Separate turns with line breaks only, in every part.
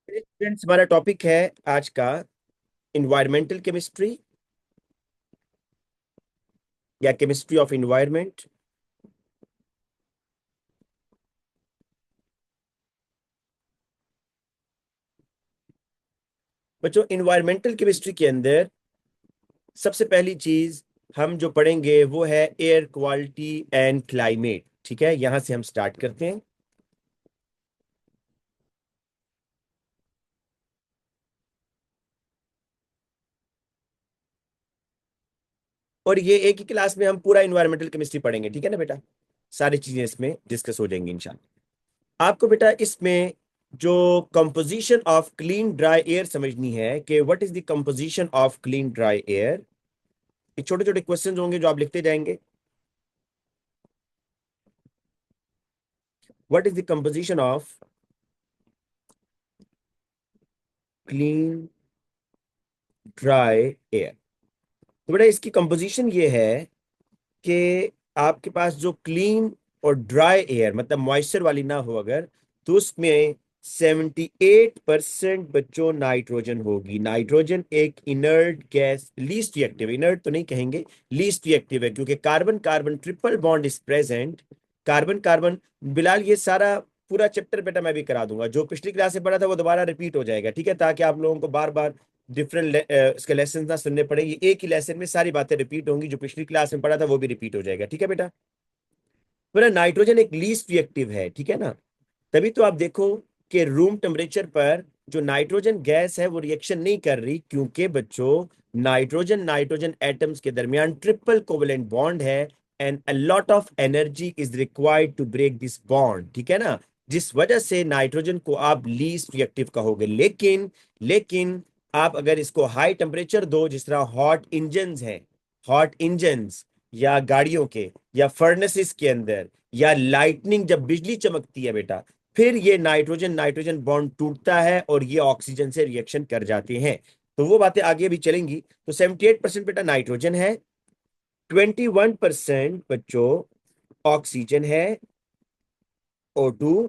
Students, हमारा topic है आज का इन्वायरमेंटल केमिस्ट्री या केमिस्ट्री ऑफ इन्वायरमेंट। बच्चों, इन्वायरमेंटल केमिस्ट्री के अंदर सबसे पहली चीज हम जो पढ़ेंगे वो है एयर क्वालिटी एंड क्लाइमेट। ठीक है, यहां से हम स्टार्ट करते हैं। और ये एक ही क्लास में हम पूरा इन्वायरमेंटल केमिस्ट्री पढ़ेंगे, ठीक है ना बेटा। सारी चीजें इसमें डिस्कस हो जाएंगी इंशाल्लाह। आपको बेटा इसमें जो composition of clean dry air समझनी है कि what is the composition of clean dry air. ये छोटे छोटे क्वेश्चंस होंगे जो आप लिखते जाएंगे। What is the composition of clean dry air. तो बेटा इसकी कंपोजिशन ये है कि आपके पास जो क्लीन और ड्राई एयर मतलब मॉइस्चर वाली ना हो अगर, तो उसमें 78% बच्चों नाइट्रोजन होगी। नाइट्रोजन एक inert gas, least reactive, inert तो नहीं कहेंगे, लीस्ट रिएक्टिव है क्योंकि carbon carbon triple bond is present. Carbon carbon, Bilal ये सारा पूरा चैप्टर बेटा मैं भी करा दूंगा। जो पिछली क्लास से पढ़ा था वो दोबारा रिपीट हो जाएगा, ठीक है, ताकि आप लोगों को बार बार डिफरेंट इसके लेसन ना सुनने पड़े। ये एक ही लेसन में सारी बातें रिपीट होंगी, जो पिछली क्लास में पढ़ा था वो भी रिपीट हो जाएगा, ठीक है बेटा। पूरा नाइट्रोजन एक लीस्ट रिएक्टिव है, ठीक है ना। तभी तो आप देखो कि रूम टेम्परेचर पर जो नाइट्रोजन गैस है वो रिएक्शन नहीं कर रही, क्योंकि बच्चों नाइट्रोजन नाइट्रोजन एटम्स के दरमियान ट्रिपल कोवेलेंट बॉन्ड है and a lot of energy is required to break this bond, ठीक है ना। जिस वजह से नाइट्रोजन को आप लीस्ट रिएक्टिव कहोगे। लेकिन आप अगर इसको हाई टेम्परेचर दो, जिस तरह हॉट इंजन्स हैं, हॉट इंजन्स या गाड़ियों के या फर्नेसिस के अंदर, या लाइटनिंग जब बिजली चमकती है बेटा, फिर ये नाइट्रोजन नाइट्रोजन बॉन्ड टूटता है और ये ऑक्सीजन से रिएक्शन कर जाते हैं। तो वो बातें आगे भी चलेंगी। तो 78% बेटा नाइट्रोजन है, 21% बच्चों ऑक्सीजन है, O2,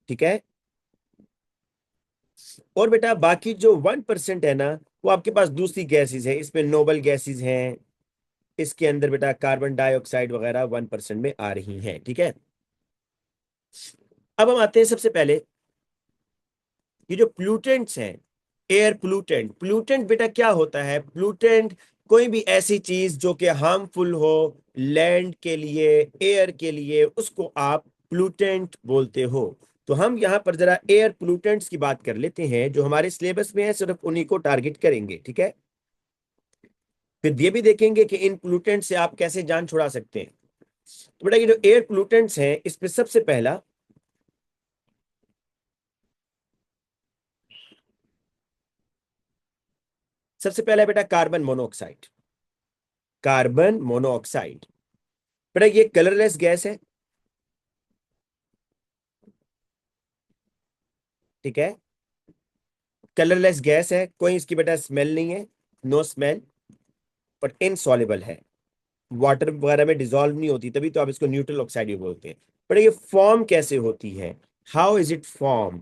ठीक है। और बेटा बाकी जो 1% है ना, वो आपके पास दूसरी गैसेस है, इसमें नोबल गैसेस हैं। इसके अंदर बेटा कार्बन डाइऑक्साइड वगैरह 1% में आ रही हैं, ठीक है। अब हम आते हैं सबसे पहले, ये जो प्लूटेंट्स हैं, एयर प्लूटेंट। प्लूटेंट बेटा क्या होता है? प्लूटेंट कोई भी ऐसी चीज जो कि हार्मफुल हो लैंड के लिए, एयर के लिए, उसको आप प्लूटेंट बोलते हो। तो हम यहां पर जरा एयर प्लूटेंट्स की बात कर लेते हैं, जो हमारे सिलेबस में है, सिर्फ उन्हीं को टारगेट करेंगे, ठीक है। फिर ये भी देखेंगे कि इन प्लूटेंट से आप कैसे जान छुड़ा सकते हैं। तो बेटा ये जो एयर प्लूटेंट्स हैं, इसमें सबसे पहला, सबसे पहला है बेटा कार्बन मोनोऑक्साइड। कार्बन मोनोऑक्साइड बेटा ये कलरलेस गैस है, ठीक है। कलरलेस गैस है, कोई इसकी बेटा स्मेल नहीं है, नो स्मेल, पर इनसॉल्युबल है, वाटर वगैरह में डिसॉल्व नहीं होती, तभी तो आप इसको न्यूट्रल ऑक्साइड भी बोलते हैं। पर ये फॉर्म कैसे होती है? How is it form?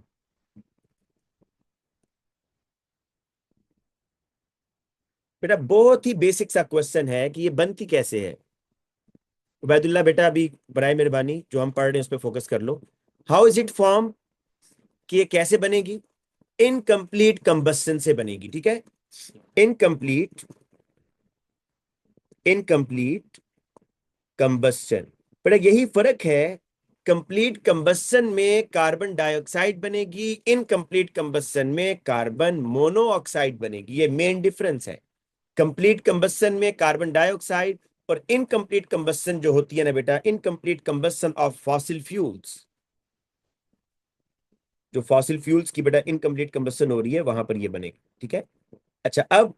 बेटा बहुत ही बेसिक सा क्वेश्चन है कि ये बनती कैसे है। उबैदुल्ला बेटा अभी बराए मेहरबानी जो हम पढ़ रहे हैं उस पर फोकस कर लो। हाउ इज इट फॉर्म, कि ये कैसे बनेगी? इनकम्प्लीट कंबस्शन से बनेगी, ठीक है। Incomplete incomplete combustion. बेटा यही फर्क है, कंप्लीट कंबस्शन में कार्बन डाइऑक्साइड बनेगी, इनकम्प्लीट कंबस्शन में कार्बन मोनोऑक्साइड बनेगी। ये मेन डिफरेंस है। कंप्लीट कंबस्शन में कार्बन डाइऑक्साइड, और इनकम्प्लीट कंबस्शन जो होती है ना बेटा, incomplete combustion of fossil fuels, जो फॉसिल फ्यूल्स की बेटा इनकम्प्लीट कंबस्शन हो रही है, वहां पर ये बनेगी, ठीक है। अच्छा अब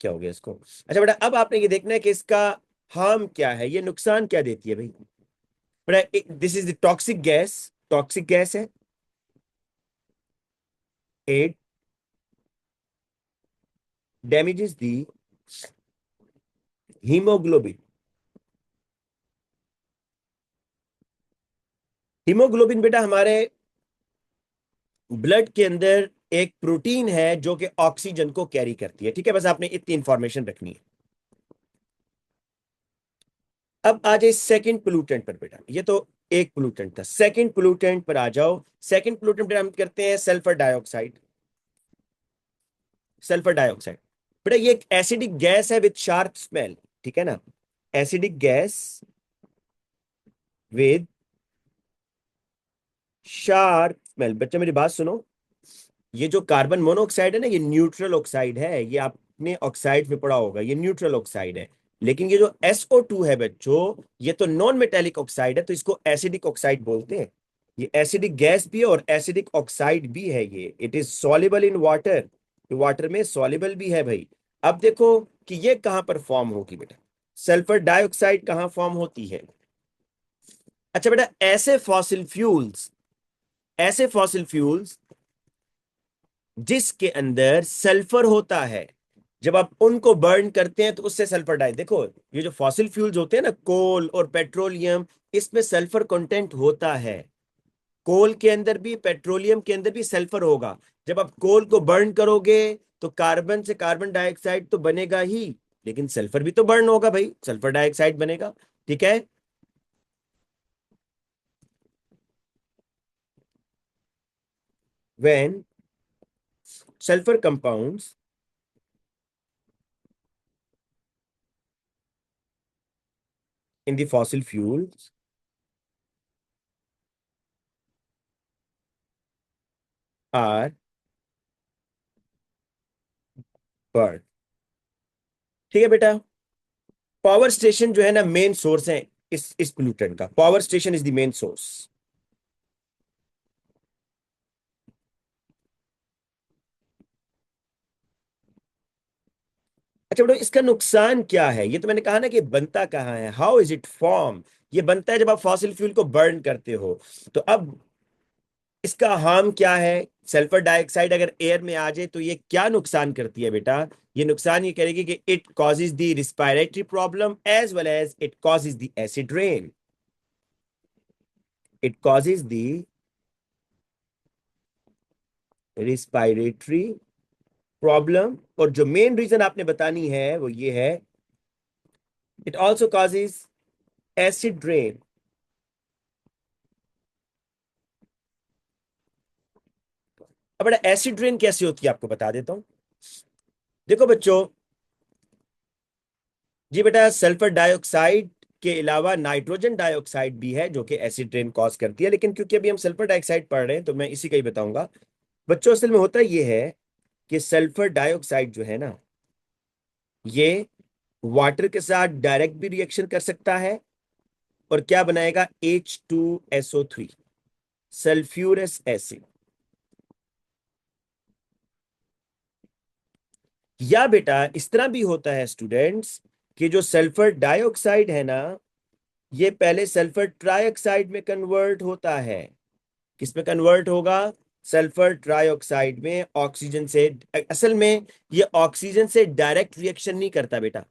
क्या हो गया इसको? अच्छा बेटा अब आपने ये देखना है कि इसका हार्म क्या है, ये नुकसान क्या देती है भाई। बेटा this is the toxic gas, toxic gas है। It damages the haemoglobin. Haemoglobin बेटा हमारे ब्लड के अंदर एक प्रोटीन है जो कि ऑक्सीजन को कैरी करती है। ठीक है, बस आपने इतनी इंफॉर्मेशन रखनी है। अब आ जाए सेकंड पोल्यूटेंट पर बेटा, ये तो एक पोल्यूटेंट था, सेकंड पोल्यूटेंट पर आ जाओ। सेकंड पोल्यूटेंट पर हम करते हैं सल्फर डाइऑक्साइड। सल्फर डाइऑक्साइड बेटा ये एक एसिडिक गैस है विद शार्प स्मेल, ठीक है ना, acidic gas with sharp smell. बच्चे मेरी बात सुनो, ये जो कार्बन मोनोऑक्साइड है ना, ये न्यूट्रल ऑक्साइड है, ये आपने ऑक्साइड में पढ़ा होगा, ये न्यूट्रल ऑक्साइड है। लेकिन ये जो SO2 है बच्चों, ये तो नॉन मेटेलिक ऑक्साइड है, तो इसको एसिडिक ऑक्साइड बोलते हैं। ये एसिडिक गैस भी है और एसिडिक ऑक्साइड भी है। ये it is soluble in water, water में सॉल्युबल भी है भाई। अब देखो कि ये कहां पर फॉर्म होगी बेटा, सल्फर डाइऑक्साइड कहां फॉर्म होती है। अच्छा बेटा, ऐसे फॉसिल फ्यूल्स जिसके अंदर सल्फर होता है, जब आप उनको बर्न करते हैं तो उससे सल्फर डाई, देखो ये जो फॉसिल फ्यूल्स होते हैं ना, कोल और पेट्रोलियम, इसमें सल्फर कंटेंट होता है। कोल के अंदर भी पेट्रोलियम के अंदर भी सल्फर होगा। जब आप कोल को बर्न करोगे तो कार्बन से कार्बन डाइऑक्साइड तो बनेगा ही, लेकिन सल्फर भी तो बर्न होगा भाई, सल्फर डाइऑक्साइड बनेगा। ठीक है, when sulfur compounds in the fossil fuels are burned। ठीक है बेटा, पावर स्टेशन जो है ना मेन सोर्स है इस पोल्यूटेंट का, power station is the main source. अच्छा बेटा, इसका नुकसान क्या है, ये तो मैंने कहा ना कि बनता कहाँ है, हाउ इज इट फॉर्म। ये बनता है जब आप फॉसिल फ्यूल को बर्न करते हो। तो अब इसका हार्म क्या है, सल्फर डाइऑक्साइड अगर एयर में आ जाए तो ये क्या नुकसान करती है बेटा। ये नुकसान ये करेगी कि it causes the respiratory problem as well as it causes the acid rain. It causes the respiratory problem, और जो मेन रीजन आपने बतानी है वो ये है, it also causes acid rain. अब बड़ा एसिड रेन कैसी होती है आपको बता देता हूं। देखो बच्चों, जी बेटा, सल्फर डाइऑक्साइड के अलावा नाइट्रोजन डाइऑक्साइड भी है जो कि एसिड रेन कॉज करती है, लेकिन क्योंकि अभी हम सल्फर डाइऑक्साइड पढ़ रहे हैं तो मैं इसी का ही बताऊंगा। बच्चों असल में होता ये है कि सल्फर डाइऑक्साइड जो है ना, ये वाटर के साथ डायरेक्ट भी रिएक्शन कर सकता है, और क्या बनाएगा, H2SO3, सल्फ्यूरस एसिड। या बेटा इस तरह भी होता है स्टूडेंट्स कि जो सल्फर डाइऑक्साइड है ना, ये पहले सल्फर ट्राइऑक्साइड में कन्वर्ट होता है। किस में कन्वर्ट होगा, सल्फर ट्राइऑक्साइड में, ऑक्सीजन से। असल में ये ऑक्सीजन से डायरेक्ट रिएक्शन नहीं करता बेटा,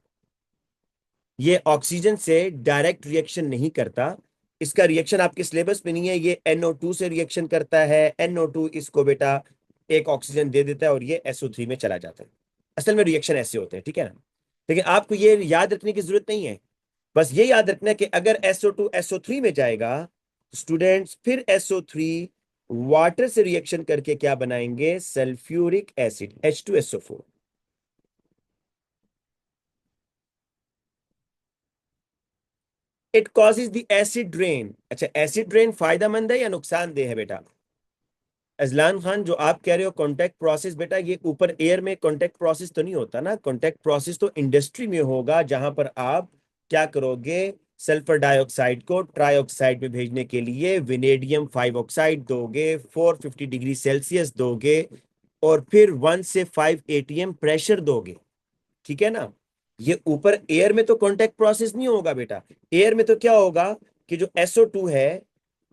ये ऑक्सीजन से डायरेक्ट रिएक्शन नहीं करता। इसका रिएक्शन आपके सिलेबस में नहीं है। ये NO2 से रिएक्शन करता है, NO2 इसको बेटा एक ऑक्सीजन दे देता है और ये SO3 में चला जाता है। असल में रिएक्शन ऐसे होते हैं, ठीक है ना। लेकिन आपको ये याद रखने की जरूरत नहीं है, बस ये याद रखना है कि अगर SO2 SO3 में जाएगा, स्टूडेंट्स फिर SO3 वाटर से रिएक्शन करके क्या बनाएंगे, sulphuric acid H2SO4। It causes the acid rain. अच्छा, एसिड रेन फायदेमंद है या नुकसानदेह है बेटा। अजलान खान, जो आप कह रहे हो कांटेक्ट प्रोसेस, बेटा ये ऊपर एयर में कांटेक्ट प्रोसेस तो नहीं होता ना, कांटेक्ट प्रोसेस तो इंडस्ट्री में होगा, जहां पर आप क्या करोगे, सल्फर डाइऑक्साइड को ट्राइऑक्साइड में भेजने के लिए विनेडियम 5 ऑक्साइड दोगे, 450 डिग्री सेल्सियस दोगे, और फिर 1 से 5 ATM प्रेशर दोगे। ठीक है ना। ये ऊपर एयर में तो कांटेक्ट प्रोसेस नहीं होगा बेटा। एयर में तो क्या होगा कि जो SO2 है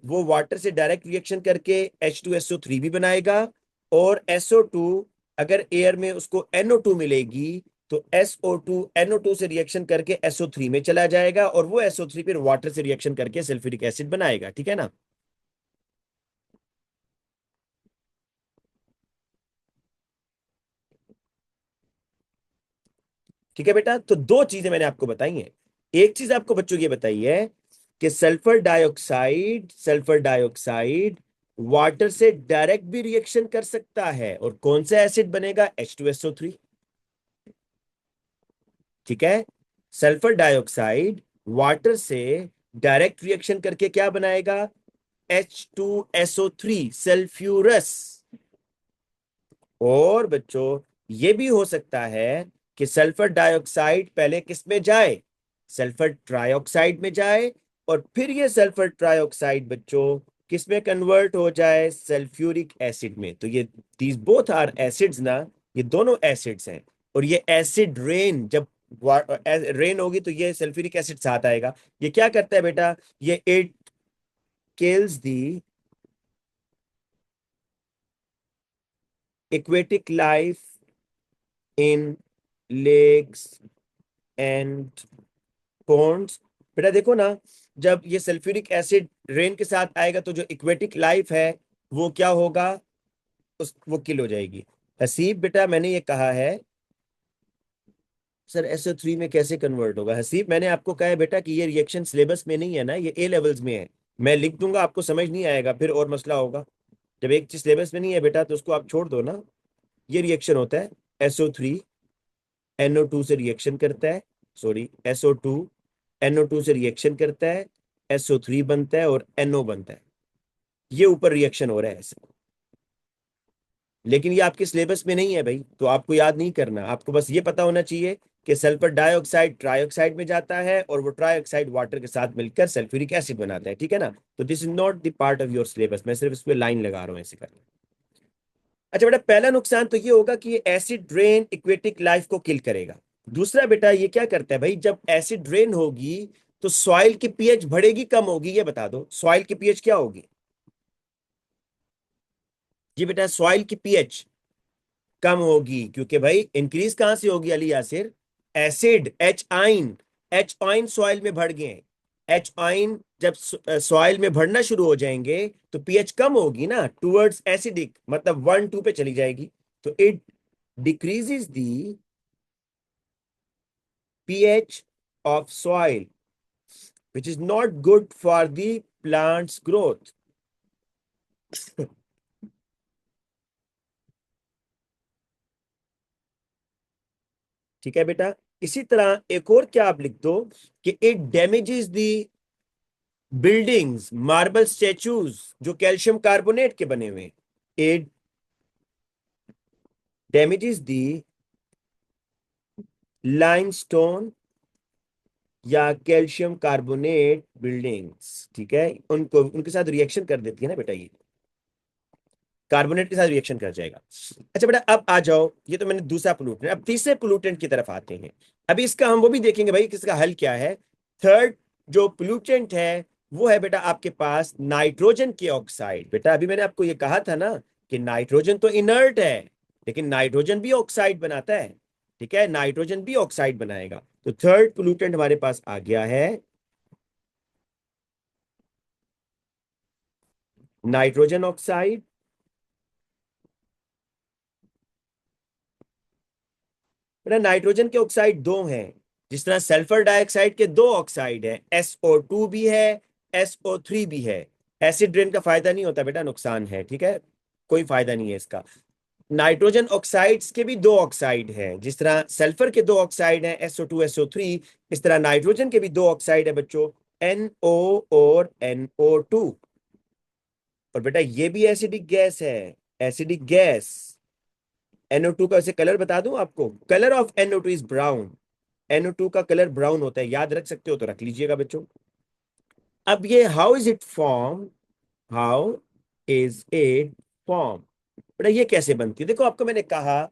वो वाटर से डायरेक्ट रिएक्शन करके H2SO3 भी बनाएगा, और SO2 अगर एयर में उसको NO2 मिलेगी तो SO2 NO2 से रिएक्शन करके SO3 में चला जाएगा, और वो SO3 फिर वाटर से रिएक्शन करके सल्फ्यूरिक एसिड बनाएगा। ठीक है ना। ठीक है बेटा, तो दो चीजें मैंने आपको बताई हैं। एक चीज आपको बच्चों ये बताई है कि सल्फर डाइऑक्साइड वाटर से डायरेक्ट भी रिएक्शन कर सकता है, और कौन सा एसिड बनेगा? H2SO3। ठीक है, सल्फर डाइऑक्साइड वाटर से डायरेक्ट रिएक्शन करके क्या बनाएगा? H2SO3, sulphurous. और बच्चों ये भी हो सकता है कि सल्फर डाइऑक्साइड पहले किस में जाए? सल्फर ट्राइऑक्साइड में जाए, और फिर ये सल्फर ट्राइऑक्साइड बच्चों किस में कन्वर्ट हो जाए? सल्फ्यूरिक एसिड में। तो ये दीज बोथ आर एसिड्स ना, ये दोनों एसिड्स हैं। और ये एसिड रेन, जब रेन होगी तो ये सल्फ्यूरिक एसिड साथ आएगा। ये क्या करता है बेटा? ये it kills the aquatic life in lakes and ponds। बेटा देखो ना, जब ये सल्फ्यूरिक एसिड रेन के साथ आएगा तो जो इक्वेटिक लाइफ है वो क्या होगा? वो किल हो जाएगी। हसीब बेटा मैंने ये कहा है, सर SO3 में कैसे कन्वर्ट होगा? हसीब मैंने आपको कहा है बेटा कि ये रिएक्शन सिलेबस में नहीं है ना, ये ए लेवल्स में है। मैं लिख दूंगा, आपको समझ नहीं आएगा, फिर और मसला होगा। जब एक चीज सिलेबस में नहीं है बेटा तो उसको आप छोड़ दो ना। ये रिएक्शन होता है, SO3 NO2 से रिएक्शन करता है, सॉरी SO2 NO2 से रिएक्शन करता है, SO3 बनता है और NO बनता है। ये ऊपर रिएक्शन हो रहा है ऐसे। लेकिन ये आपके सिलेबस में नहीं है भाई, तो आपको याद नहीं करना। आपको बस ये पता होना चाहिए कि सल्फर डाइऑक्साइड ट्राइऑक्साइड में जाता है, और वो ट्राइऑक्साइड वाटर के साथ मिलकर सल्फ्यूरिक एसिड बनाता है। ठीक है ना? तो this is not the part of your syllabus, मैं सिर्फ इस पे लाइन लगा रहा हूँ ऐसे करके। अच्छा बेटा, पहला नुकसान तो ये होगा कि ये एसिड रेन इक्वेटिक लाइफ को किल करेगा। दूसरा बेटा ये क्या करता है भाई, जब एसिड रेन होगी तो सॉइल की पीएच बढ़ेगी कम होगी? ये बता दो, सॉइल की पीएच क्या होगी? जी बेटा, सॉइल की पीएच कम होगी, क्योंकि भाई इंक्रीज कहां से होगी अली यासिर? एसिड एच आइन सॉइल में बढ़ गए। एच आइन जब सॉइल में बढ़ना शुरू हो जाएंगे तो पीएच कम होगी ना, टुवर्ड्स एसिडिक, मतलब 1 2 पे चली जाएगी। तो it decreases the pH of soil, which is not good for the plant's growth। ठीक है बेटा, इसी तरह एक और क्या आप लिख दो कि it damages the buildings, marble statues जो कैल्शियम कार्बोनेट के बने हुए, इट डैमेजेस दी लाइमस्टोन या कैल्शियम कार्बोनेट बिल्डिंग्स। ठीक है, उनको उनके साथ रिएक्शन कर देती है ना बेटा, ये कार्बोनेट के साथ रिएक्शन कर जाएगा। अच्छा बेटा, अब आ जाओ, ये तो मैंने दूसरा पोल्यूटेंट, अब तीसरे पोल्यूटेंट की तरफ आते हैं। अभी इसका हम वो भी देखेंगे भाई किसका हल क्या है। थर्ड जो पोल्यूटेंट है वो है बेटा आपके पास नाइट्रोजन की ऑक्साइड। बेटा अभी मैंने आपको ये कहा था ना कि नाइट्रोजन तो इनर्ट है, लेकिन नाइट्रोजन भी ऑक्साइड बनाता है। ठीक है, नाइट्रोजन भी ऑक्साइड बनाएगा। तो थर्ड पोल्यूटेंट हमारे पास आ गया है नाइट्रोजन ऑक्साइड। बेटा नाइट्रोजन के ऑक्साइड दो हैं, जिस तरह सल्फर डाइऑक्साइड के दो ऑक्साइड है, SO2 भी है, SO3 भी है। एसिड रेन का फायदा नहीं होता बेटा, नुकसान है। ठीक है, कोई फायदा नहीं है इसका। नाइट्रोजन ऑक्साइड्स के भी दो ऑक्साइड हैं, जिस तरह सल्फर के दो ऑक्साइड हैं SO2 SO3, इस तरह नाइट्रोजन के भी दो ऑक्साइड है बच्चों, NO और NO2। और बेटा ये भी एसिडिक गैस है, एसिडिक गैस। NO2 का वैसे कलर बता दूं आपको, colour of NO2 is brown. NO2 का कलर ब्राउन होता है, याद रख सकते हो तो रख लीजिएगा बच्चों। अब ये how is it form, how is it form, बेटा ये कैसे बनती है? देखो आपको मैंने कहा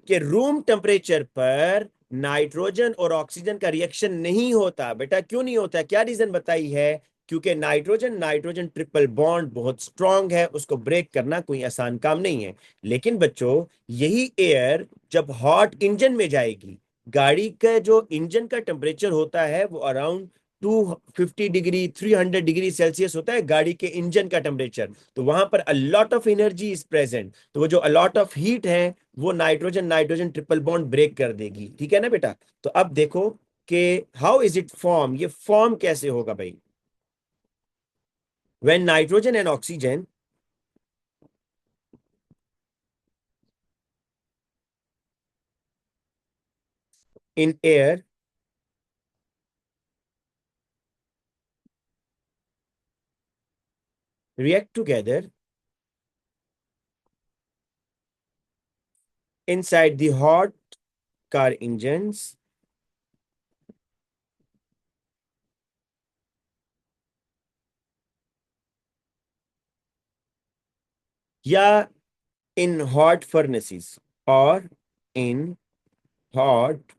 कि रूम टेम्परेचर पर नाइट्रोजन और ऑक्सीजन का रिएक्शन नहीं होता। बेटा क्यों नहीं होता? क्या रीजन बताई है? क्योंकि नाइट्रोजन नाइट्रोजन ट्रिपल बॉन्ड बहुत स्ट्रांग है, उसको ब्रेक करना कोई आसान काम नहीं है। लेकिन बच्चों यही एयर जब हॉट इंजन में जाएगी, गाड़ी का जो इंजन का टेम्परेचर होता है वो अराउंड 250 डिग्री 300 डिग्री सेल्सियस होता है गाड़ी के इंजन का टेम्परेचर। तो वहां पर a lot of energy is present, तो वो जो अलॉट ऑफ हीट है वो nitrogen nitrogen triple bond break कर देगी, ठीक है ना बेटा। तो अब देखो कि हाउ इज इट फॉर्म, ये फॉर्म कैसे होगा भाई। When nitrogen and oxygen in air react together inside the hot car engines, या इन हॉट फर्नेसेस, और इन हॉट,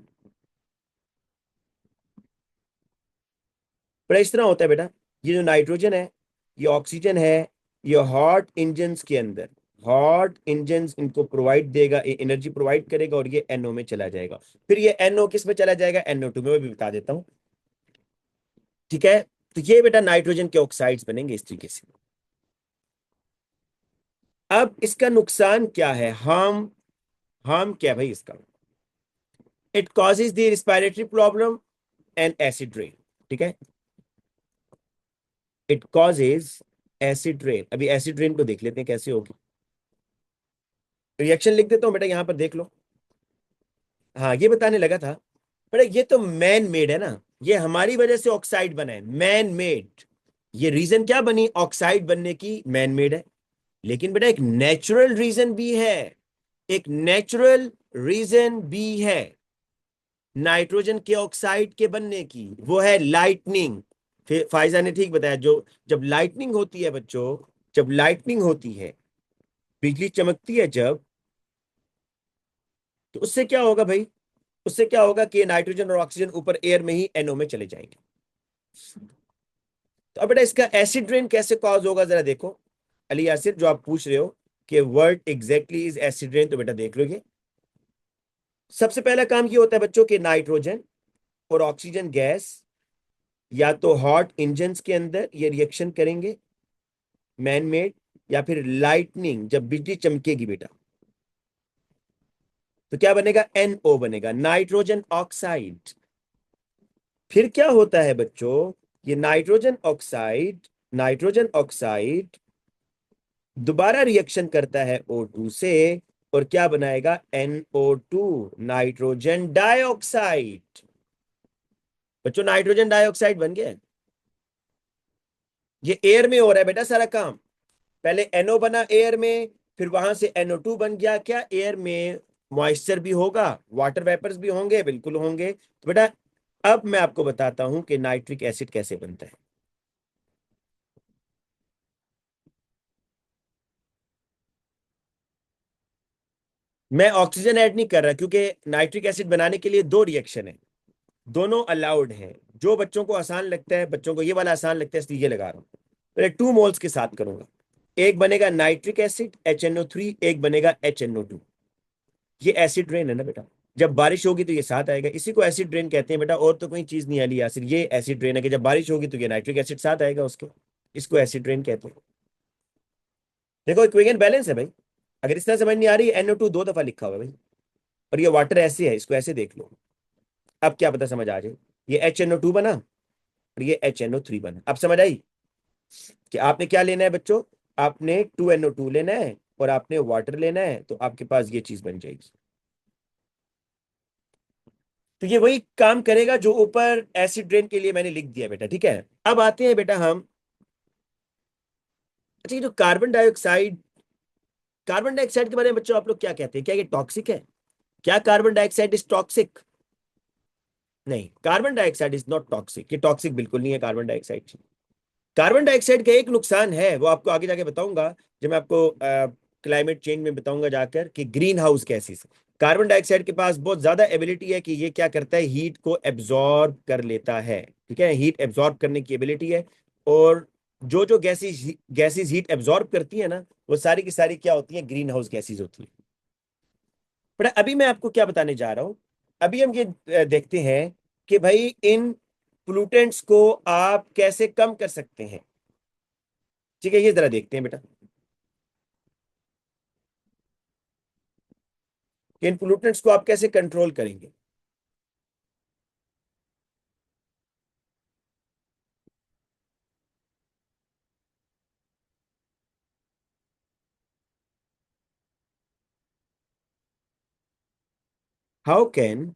पर इस तरह होता है बेटा, ये जो नाइट्रोजन है, ये ऑक्सीजन है, ये हॉट इंजन्स के अंदर, हॉट इंजन्स इनको प्रोवाइड देगा, एनर्जी प्रोवाइड करेगा और ये एनओ में चला जाएगा। फिर ये एनओ किस में चला जाएगा, NO2 में, मैं भी बता देता हूँ, ठीक है। तो ये बेटा नाइट्रोजन के ऑक्साइड्स बनेंगे इस तरीके से। अब इसका नुकसान क्या है, हार्म क्या है भाई इसका। It causes the respiratory problem and acid rain, ठीक है। इट कॉजेज एसिड रेन, अभी एसिड रेन को देख लेते हैं कैसे होगी। रिएक्शन लिख देता हूं बेटा, यहां पर देख लो। हाँ, ये बताने लगा था बेटा, ये तो मैन मेड है ना, ये हमारी वजह से ऑक्साइड बना है, मैन मेड। ये रीजन क्या बनी ऑक्साइड बनने की, मैन मेड है। लेकिन बेटा एक नेचुरल रीजन भी है, एक नेचुरल रीजन भी है नाइट्रोजन के ऑक्साइड के बनने की, वो है लाइटनिंग। फिर फाइजा ने ठीक बताया, जो जब लाइटनिंग होती है बच्चों, जब लाइटनिंग होती है, बिजली चमकती है जब, तो उससे क्या होगा भाई, उससे क्या होगा कि नाइट्रोजन और ऑक्सीजन ऊपर एयर में ही NO में चले जाएंगे। तो अब बेटा इसका एसिड रेन कैसे कॉज होगा, जरा देखो अली यासिर, जो आप पूछ रहे हो कि word exactly is acid rain, तो बेटा देख लो ये। सबसे पहला काम ये होता है बच्चों कि नाइट्रोजन और ऑक्सीजन गैस या तो हॉट इंजन्स के अंदर ये रिएक्शन करेंगे, मैन मेड, या फिर लाइटनिंग जब बिजली चमकेगी बेटा, तो क्या बनेगा, NO बनेगा, नाइट्रोजन ऑक्साइड। फिर क्या होता है बच्चों, ये नाइट्रोजन ऑक्साइड दोबारा रिएक्शन करता है O2 से, और क्या बनाएगा, NO2, नाइट्रोजन डाइऑक्साइड। बच्चों नाइट्रोजन डाइऑक्साइड बन गया है। ये एयर में हो रहा है बेटा सारा काम, पहले NO बना एयर में, फिर वहां से NO2 बन गया, क्या एयर में मॉइस्चर भी होगा, वाटर वेपर्स भी होंगे, बिल्कुल होंगे। तो बेटा अब मैं आपको बताता हूं कि नाइट्रिक एसिड कैसे बनता है। मैं ऑक्सीजन ऐड नहीं कर रहा, क्योंकि नाइट्रिक एसिड बनाने के लिए दो रिएक्शन है, दोनों अलाउड है। जो बच्चों को आसान लगता है, बच्चों को ये वाला आसान लगता है इसलिए ये लगा रहा हूं। पहले 2 मोल्स के साथ करूंगा, एक बनेगा नाइट्रिक एसिड HNO3, एक बनेगा HNO2। ये एसिड रेन है ना बेटा, जब बारिश होगी तो ये साथ आएगा, इसी को एसिड रेन कहते हैं बेटा, और तो कोई चीज नहीं आली यासिर, ये एसिड रेन है कि जब बारिश होगी तो ये नाइट्रिक एसिड साथ आएगा उसके, इसको एसिड रेन कहते हैं। देखो इक्वेशन बैलेंस है भाई, अगर इस तरह समझ नहीं आ रही, NO2 2 दफा लिखा हुआ है भाई, और ये वाटर ऐसे है, इसको ऐसे देख लो, अब क्या पता समझ आ जाए। ये HNO2 बना और ये HNO3 बना, अब समझ आई कि आपने क्या लेना है बच्चों, आपने 2NO2 लेना है और आपने वाटर लेना है, तो आपके पास ये चीज बन जाएगी। तो ये वही काम करेगा जो ऊपर एसिड रेन के लिए मैंने लिख दिया बेटा, ठीक है। अब आते हैं बेटा हम, अच्छा ये जो कार्बन डाइऑक्साइड के बारे में बच्चों आप लोग क्या कहते हैं, क्या ये टॉक्सिक है, क्या कार्बन डाइऑक्साइड इज टॉक्सिक। नहीं, carbon dioxide is not toxic, ये टॉक्सिक बिल्कुल नहीं है कार्बन डाइऑक्साइड। कार्बन डाइऑक्साइड का एक नुकसान है, वो आपको आगे जाके बताऊंगा, जब मैं आपको क्लाइमेट चेंज में बताऊंगा जाकर कि green house gases, carbon dioxide के पास बहुत ज्यादा एबिलिटी है कि ये क्या करता है, हीट को एब्जॉर्ब कर लेता है, ठीक है, हीट एब्जॉर्ब करने की एबिलिटी है। और जो जो गैसेस गैसेस हीट एब्जॉर्ब करती है ना, वो सारी की सारी क्या होती है, ग्रीन हाउस गैसेस होती है। पर अभी मैं आपको क्या बताने जा रहा हूं, अभी हम ये देखते हैं कि भाई इन पोllutants को आप कैसे कम कर सकते हैं, ठीक है, ये जरा देखते हैं बेटा। इन पोल्यूटेंट्स को आप कैसे कंट्रोल करेंगे? How can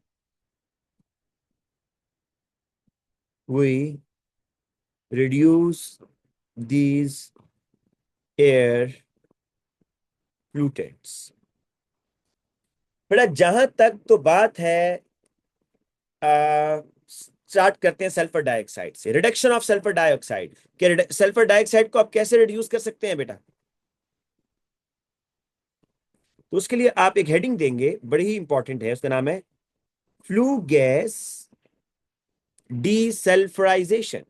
we reduce these air pollutants? बेटा जहां तक तो बात है, स्टार्ट करते हैं सल्फर डाइऑक्साइड से, रिडक्शन ऑफ सल्फर डाइऑक्साइड। कि सल्फर डाइऑक्साइड को आप कैसे रिड्यूस कर सकते हैं बेटा? तो उसके लिए आप एक हेडिंग देंगे, बड़ी ही इंपॉर्टेंट है, उसका नाम है फ्लू गैस डीसल्फराइजेशन।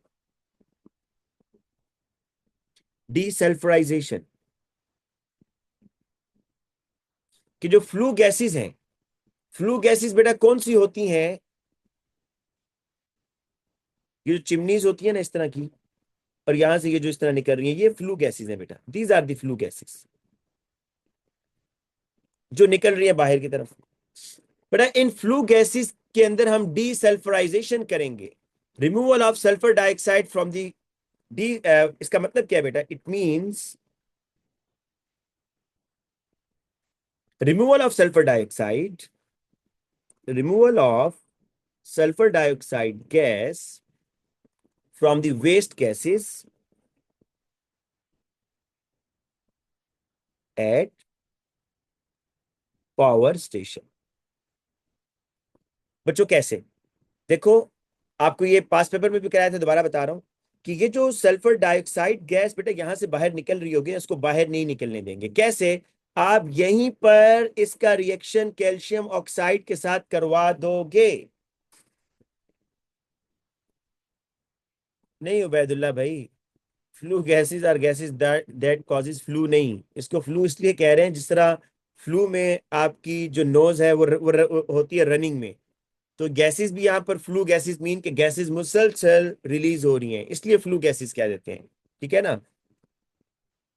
डीसल्फराइजेशन कि जो फ्लू गैसेस हैं, फ्लू गैसेस बेटा कौन सी होती हैं? ये जो चिमनीज होती है ना इस तरह की, और यहां से ये जो इस तरह निकल रही है, ये फ्लू गैसेस हैं बेटा। These are the flue gases जो निकल रही है बाहर की तरफ। बेटा इन फ्लू गैसेस के अंदर हम डीसल्फराइजेशन करेंगे, removal of sulphur dioxide from the D. इसका मतलब क्या है बेटा? It means removal of sulphur dioxide, removal of sulfur dioxide gas from the waste gases at power station। बच्चों कैसे? देखो, आपको ये पास पेपर में भी कराया था, दोबारा बता रहा हूं कि ये जो सल्फर डाइऑक्साइड गैस बेटा यहां से बाहर निकल रही होगी, इसको बाहर नहीं निकलने देंगे। कैसे? आप यहीं पर इसका रिएक्शन कैल्शियम ऑक्साइड के साथ करवा दोगे। नहीं उबैदुल्ला भाई, flue gases are gases that causes flu नहीं। इसको फ्लू इसलिए कह रहे हैं जिस तरह फ्लू में आपकी जो नोज है वो होती है रनिंग में, तो गैसेस भी यहाँ पर फ्लू गैसेस मीन के गैसेस मुसलसल रिलीज हो रही हैं, इसलिए फ्लू गैसेस कह देते हैं। ठीक है ना,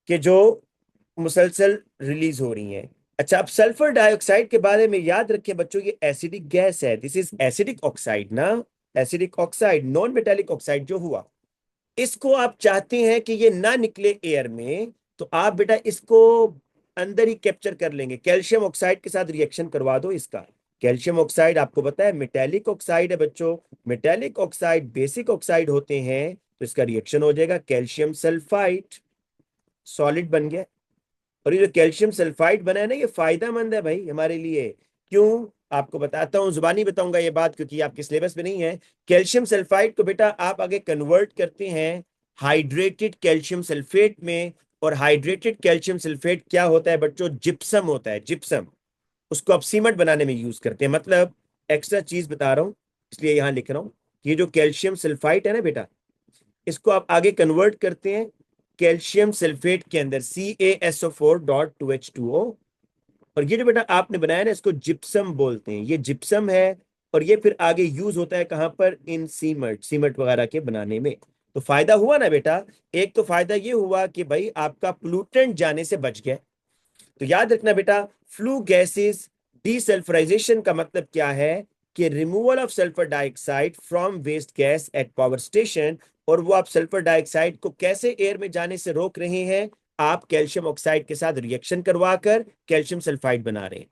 कि जो मुसलसल रिलीज हो रही हैं। अच्छा, अब सल्फर डाइऑक्साइड के बारे में याद रखें बच्चों, ये एसिडिक गैस है। दिस इज एसिडिक ऑक्साइड ना, acidic oxide, non metallic oxide जो हुआ। इसको आप चाहते हैं कि ये ना निकले एयर में, तो आप बेटा इसको अंदर ही कैप्चर कर लेंगे। कैल्शियम ऑक्साइड के साथ रिएक्शन करवा दो इसका। कैल्शियम ऑक्साइड आपको पता है मेटेलिक ऑक्साइड है बच्चों। मेटेलिक ऑक्साइड बेसिक ऑक्साइड होते हैं, तो इसका रिएक्शन हो जाएगा कैल्शियम सल्फाइड, सॉलिड बन गया। और ये जो कैल्शियम सल्फाइड बना है ना, ये फायदेमंद है भाई हमारे लिए। क्यों? आपको बताता हूं, जुबानी बताऊंगा ये बात, क्योंकि आपके सिलेबस में नहीं है। कैल्शियम सल्फाइड को बेटा आप आगे कन्वर्ट करते हैं हाइड्रेटेड कैल्शियम सल्फेट में। और हाइड्रेटेड कैल्शियम सल्फेट क्या होता है बच्चों? जिप्सम होता है, जिप्सम। उसको आप सीमेंट बनाने में यूज करते हैं। मतलब एक्स्ट्रा चीज बता रहा हूं, इसलिए यहां लिख रहा हूं कि ये जो कैल्शियम सल्फाइड है ना बेटा, इसको आप आगे कन्वर्ट करते हैं कैल्शियम सल्फेट के अंदर, CaSO4.2H2O। और ये जो बेटा आपने बनाया ना, इसको जिप्सम बोलते हैं, ये जिप्सम है। और ये फिर आगे यूज होता है कहां पर? इन सीमेंट, सीमेंट वगैरह के बनाने में। तो फायदा हुआ ना बेटा। एक तो फायदा ये हुआ कि भाई आपका पोल्यूटेंट जाने से बच गया। तो याद रखना बेटा, फ्लू गैसेस डीसल्फराइजेशन का मतलब क्या है? कि removal of sulphur dioxide from waste gas at power station. और वो आप सल्फर डाइऑक्साइड को कैसे एयर में जाने से रोक रहे हैं? आप कैल्शियम ऑक्साइड के साथ रिएक्शन करवाकर कैल्शियम सल्फाइड बना रहे हैं।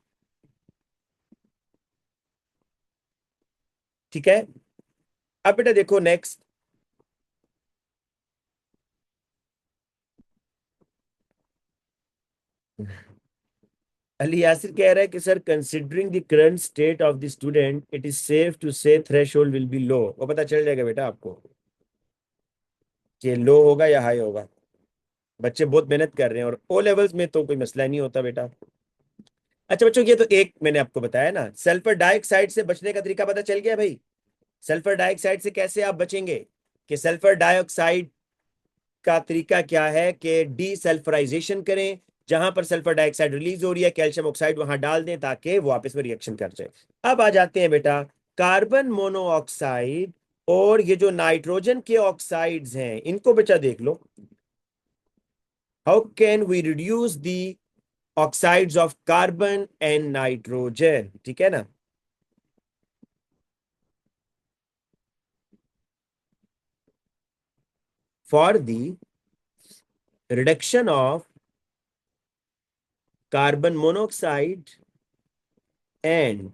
ठीक है, अब बेटा देखो नेक्स्ट। अली यासिर कह रहा है कि sir considering the current state of the student it is safe to say threshold will be low. वो पता चल जाएगा बेटा आपको कि लो होगा या हाई होगा। बच्चे बहुत मेहनत कर रहे हैं, और ओ लेवल्स में तो कोई मसला नहीं होता बेटा। अच्छा बच्चों, ये तो एक मैंने आपको बताया ना, सल्फर डाइऑक्साइड से बचने का तरीका पता चल गया भाई। सल्फर डाइऑक्साइड से कैसे आप बचेंगे? कि सल्फर डाइऑक्साइड का तरीका क्या है कि डीसल्फराइजेशन करें। जहां पर सल्फर डाइऑक्साइड रिलीज हो रही है, कैल्शियम ऑक्साइड वहां डाल दें ताकि वो आपस में रिएक्शन कर जाए। अब आ जाते हैं बेटा कार्बन मोनोऑक्साइड और ये जो नाइट्रोजन के ऑक्साइड्स हैं, इनको बेटा देख लो। How can we reduce the oxides of carbon and nitrogen, ठीक है ना। For the reduction of carbon monoxide and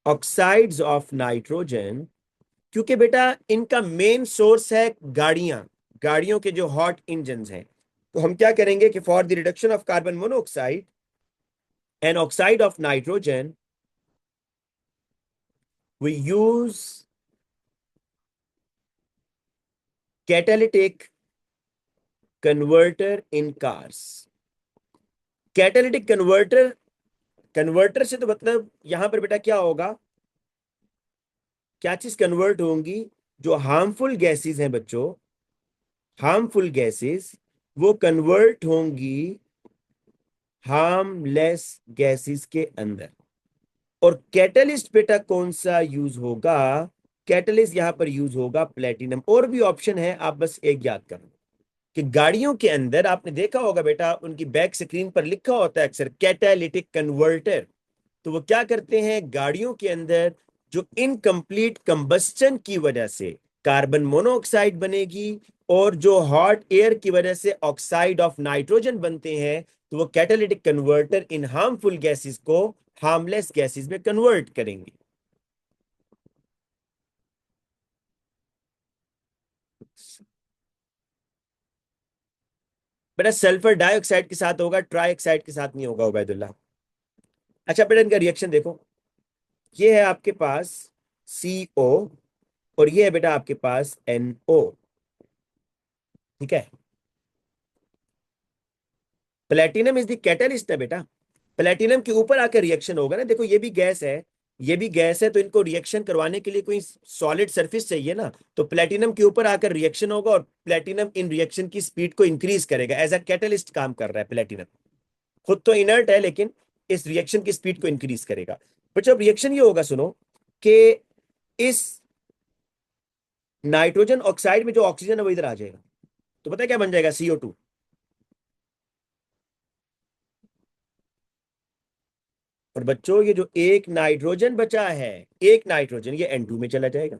oxides of nitrogen, क्योंकि बेटा इनका मेन सोर्स है गाड़ियां, गाड़ियों के जो हॉट इंजन हैं, तो हम क्या करेंगे कि for the reduction of carbon monoxide and oxide of nitrogen we use catalytic converter in cars. Catalytic converter, converter से तो मतलब यहां पर बेटा क्या होगा, क्या चीज कन्वर्ट होंगी, जो हार्मफुल गैसेस हैं बच्चों, हार्मफुल गैसेस वो कन्वर्ट होंगी हार्मलेस गैसेस के अंदर। और कैटलिस्ट बेटा कौन सा यूज होगा, कैटलिस्ट यहां पर यूज होगा प्लेटिनम। और भी ऑप्शन है, आप बस एक याद करो कि गाड़ियों के अंदर आपने देखा होगा बेटा, उनकी बैक स्क्रीन पर लिखा होता है अक्सर कैटालिटिक कन्वर्टर। तो वो क्या करते हैं, गाड़ियों के अंदर जो इनकम्प्लीट कंबस्टन की वजह से कार्बन मोनोऑक्साइड बनेगी और जो हॉट एयर की वजह से ऑक्साइड ऑफ नाइट्रोजन बनते हैं, तो वो कैटालिटिक कन्वर्टर इन हार्मफुल गैसेस को हार्मलेस गैसेस में कन्वर्ट करेंगे। बेटा सल्फर डाइऑक्साइड के साथ होगा, ट्राइऑक्साइड के साथ नहीं होगा उबैदुल्ला। अच्छा बेटा इनका रिएक्शन देखो, ये है आपके पास CO और ये है बेटा आपके पास NO, ठीक है। प्लेटिनम इज द कैटलिस्ट है बेटा, प्लेटिनम के ऊपर आकर रिएक्शन होगा ना। देखो ये भी गैस है, ये भी गैस है, तो इनको रिएक्शन करवाने के लिए कोई सॉलिड सरफेस चाहिए ना, तो प्लेटिनम के ऊपर आकर रिएक्शन होगा और प्लेटिनम इन रिएक्शन की स्पीड को इंक्रीज करेगा, एज अ कैटलिस्ट काम कर रहा है प्लेटिनम। खुद तो इनर्ट है लेकिन इस रिएक्शन की स्पीड को इंक्रीज करेगा। बट जब रिएक्शन ये होगा सुनो, कि इस नाइट्रोजन ऑक्साइड में जो ऑक्सीजन है वो इधर आ जाएगा, तो पता है क्या बन जाएगा, CO2। और बच्चों ये जो एक नाइट्रोजन बचा है, एक नाइट्रोजन ये N2 में चला जाएगा।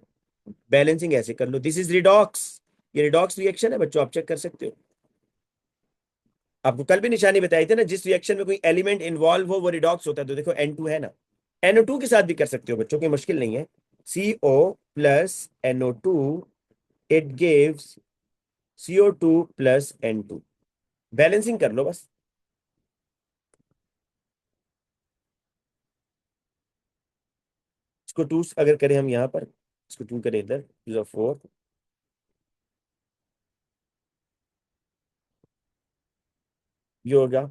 बैलेंसिंग ऐसे कर लो, दिस इज रिडॉक्स, ये रिडॉक्स रिएक्शन है बच्चों, आप चेक कर सकते हो। आपको कल भी निशानी बताई थी ना, जिस रिएक्शन में कोई एलिमेंट इन्वॉल्व हो वो रिडॉक्स होता है, तो देखो N2 है ना। NO2 के साथ भी कर सकते हो बच्चों, की मुश्किल नहीं है। CO+NO2 it gives CO2+N2। Balancing कर लो बस। इसको 2 अगर करें हम यहाँ पर, इसको 2 करें इधर, 4, ये होगा।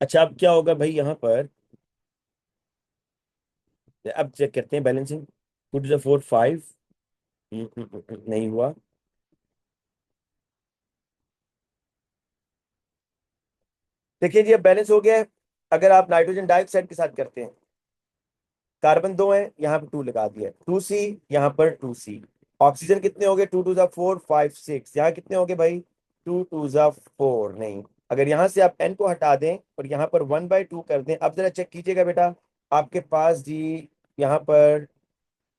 अच्छा अब क्या होगा भाई यहाँ पर, अब चेक करते हैं बैलेंसिंग। 2 4 5, नहीं हुआ। देखिए जी अब बैलेंस हो गया है। अगर आप नाइट्रोजन डाइऑक्साइड के साथ करते हैं, कार्बन 2 है, यहाँ पे 2 लगा दिया, 2C, यहाँ पर 2C। ऑक्सीजन कितने हो गए, 2 2 4 5 6, यहाँ कितने हो गए भाई, 2 2 4 नहीं। अगर यहाँ से आप N को हटा दें और यहाँ पर 1/2 कर दें, अब जरा चेक कीजिएगा बेटा, आपके पास जी यहाँ पर,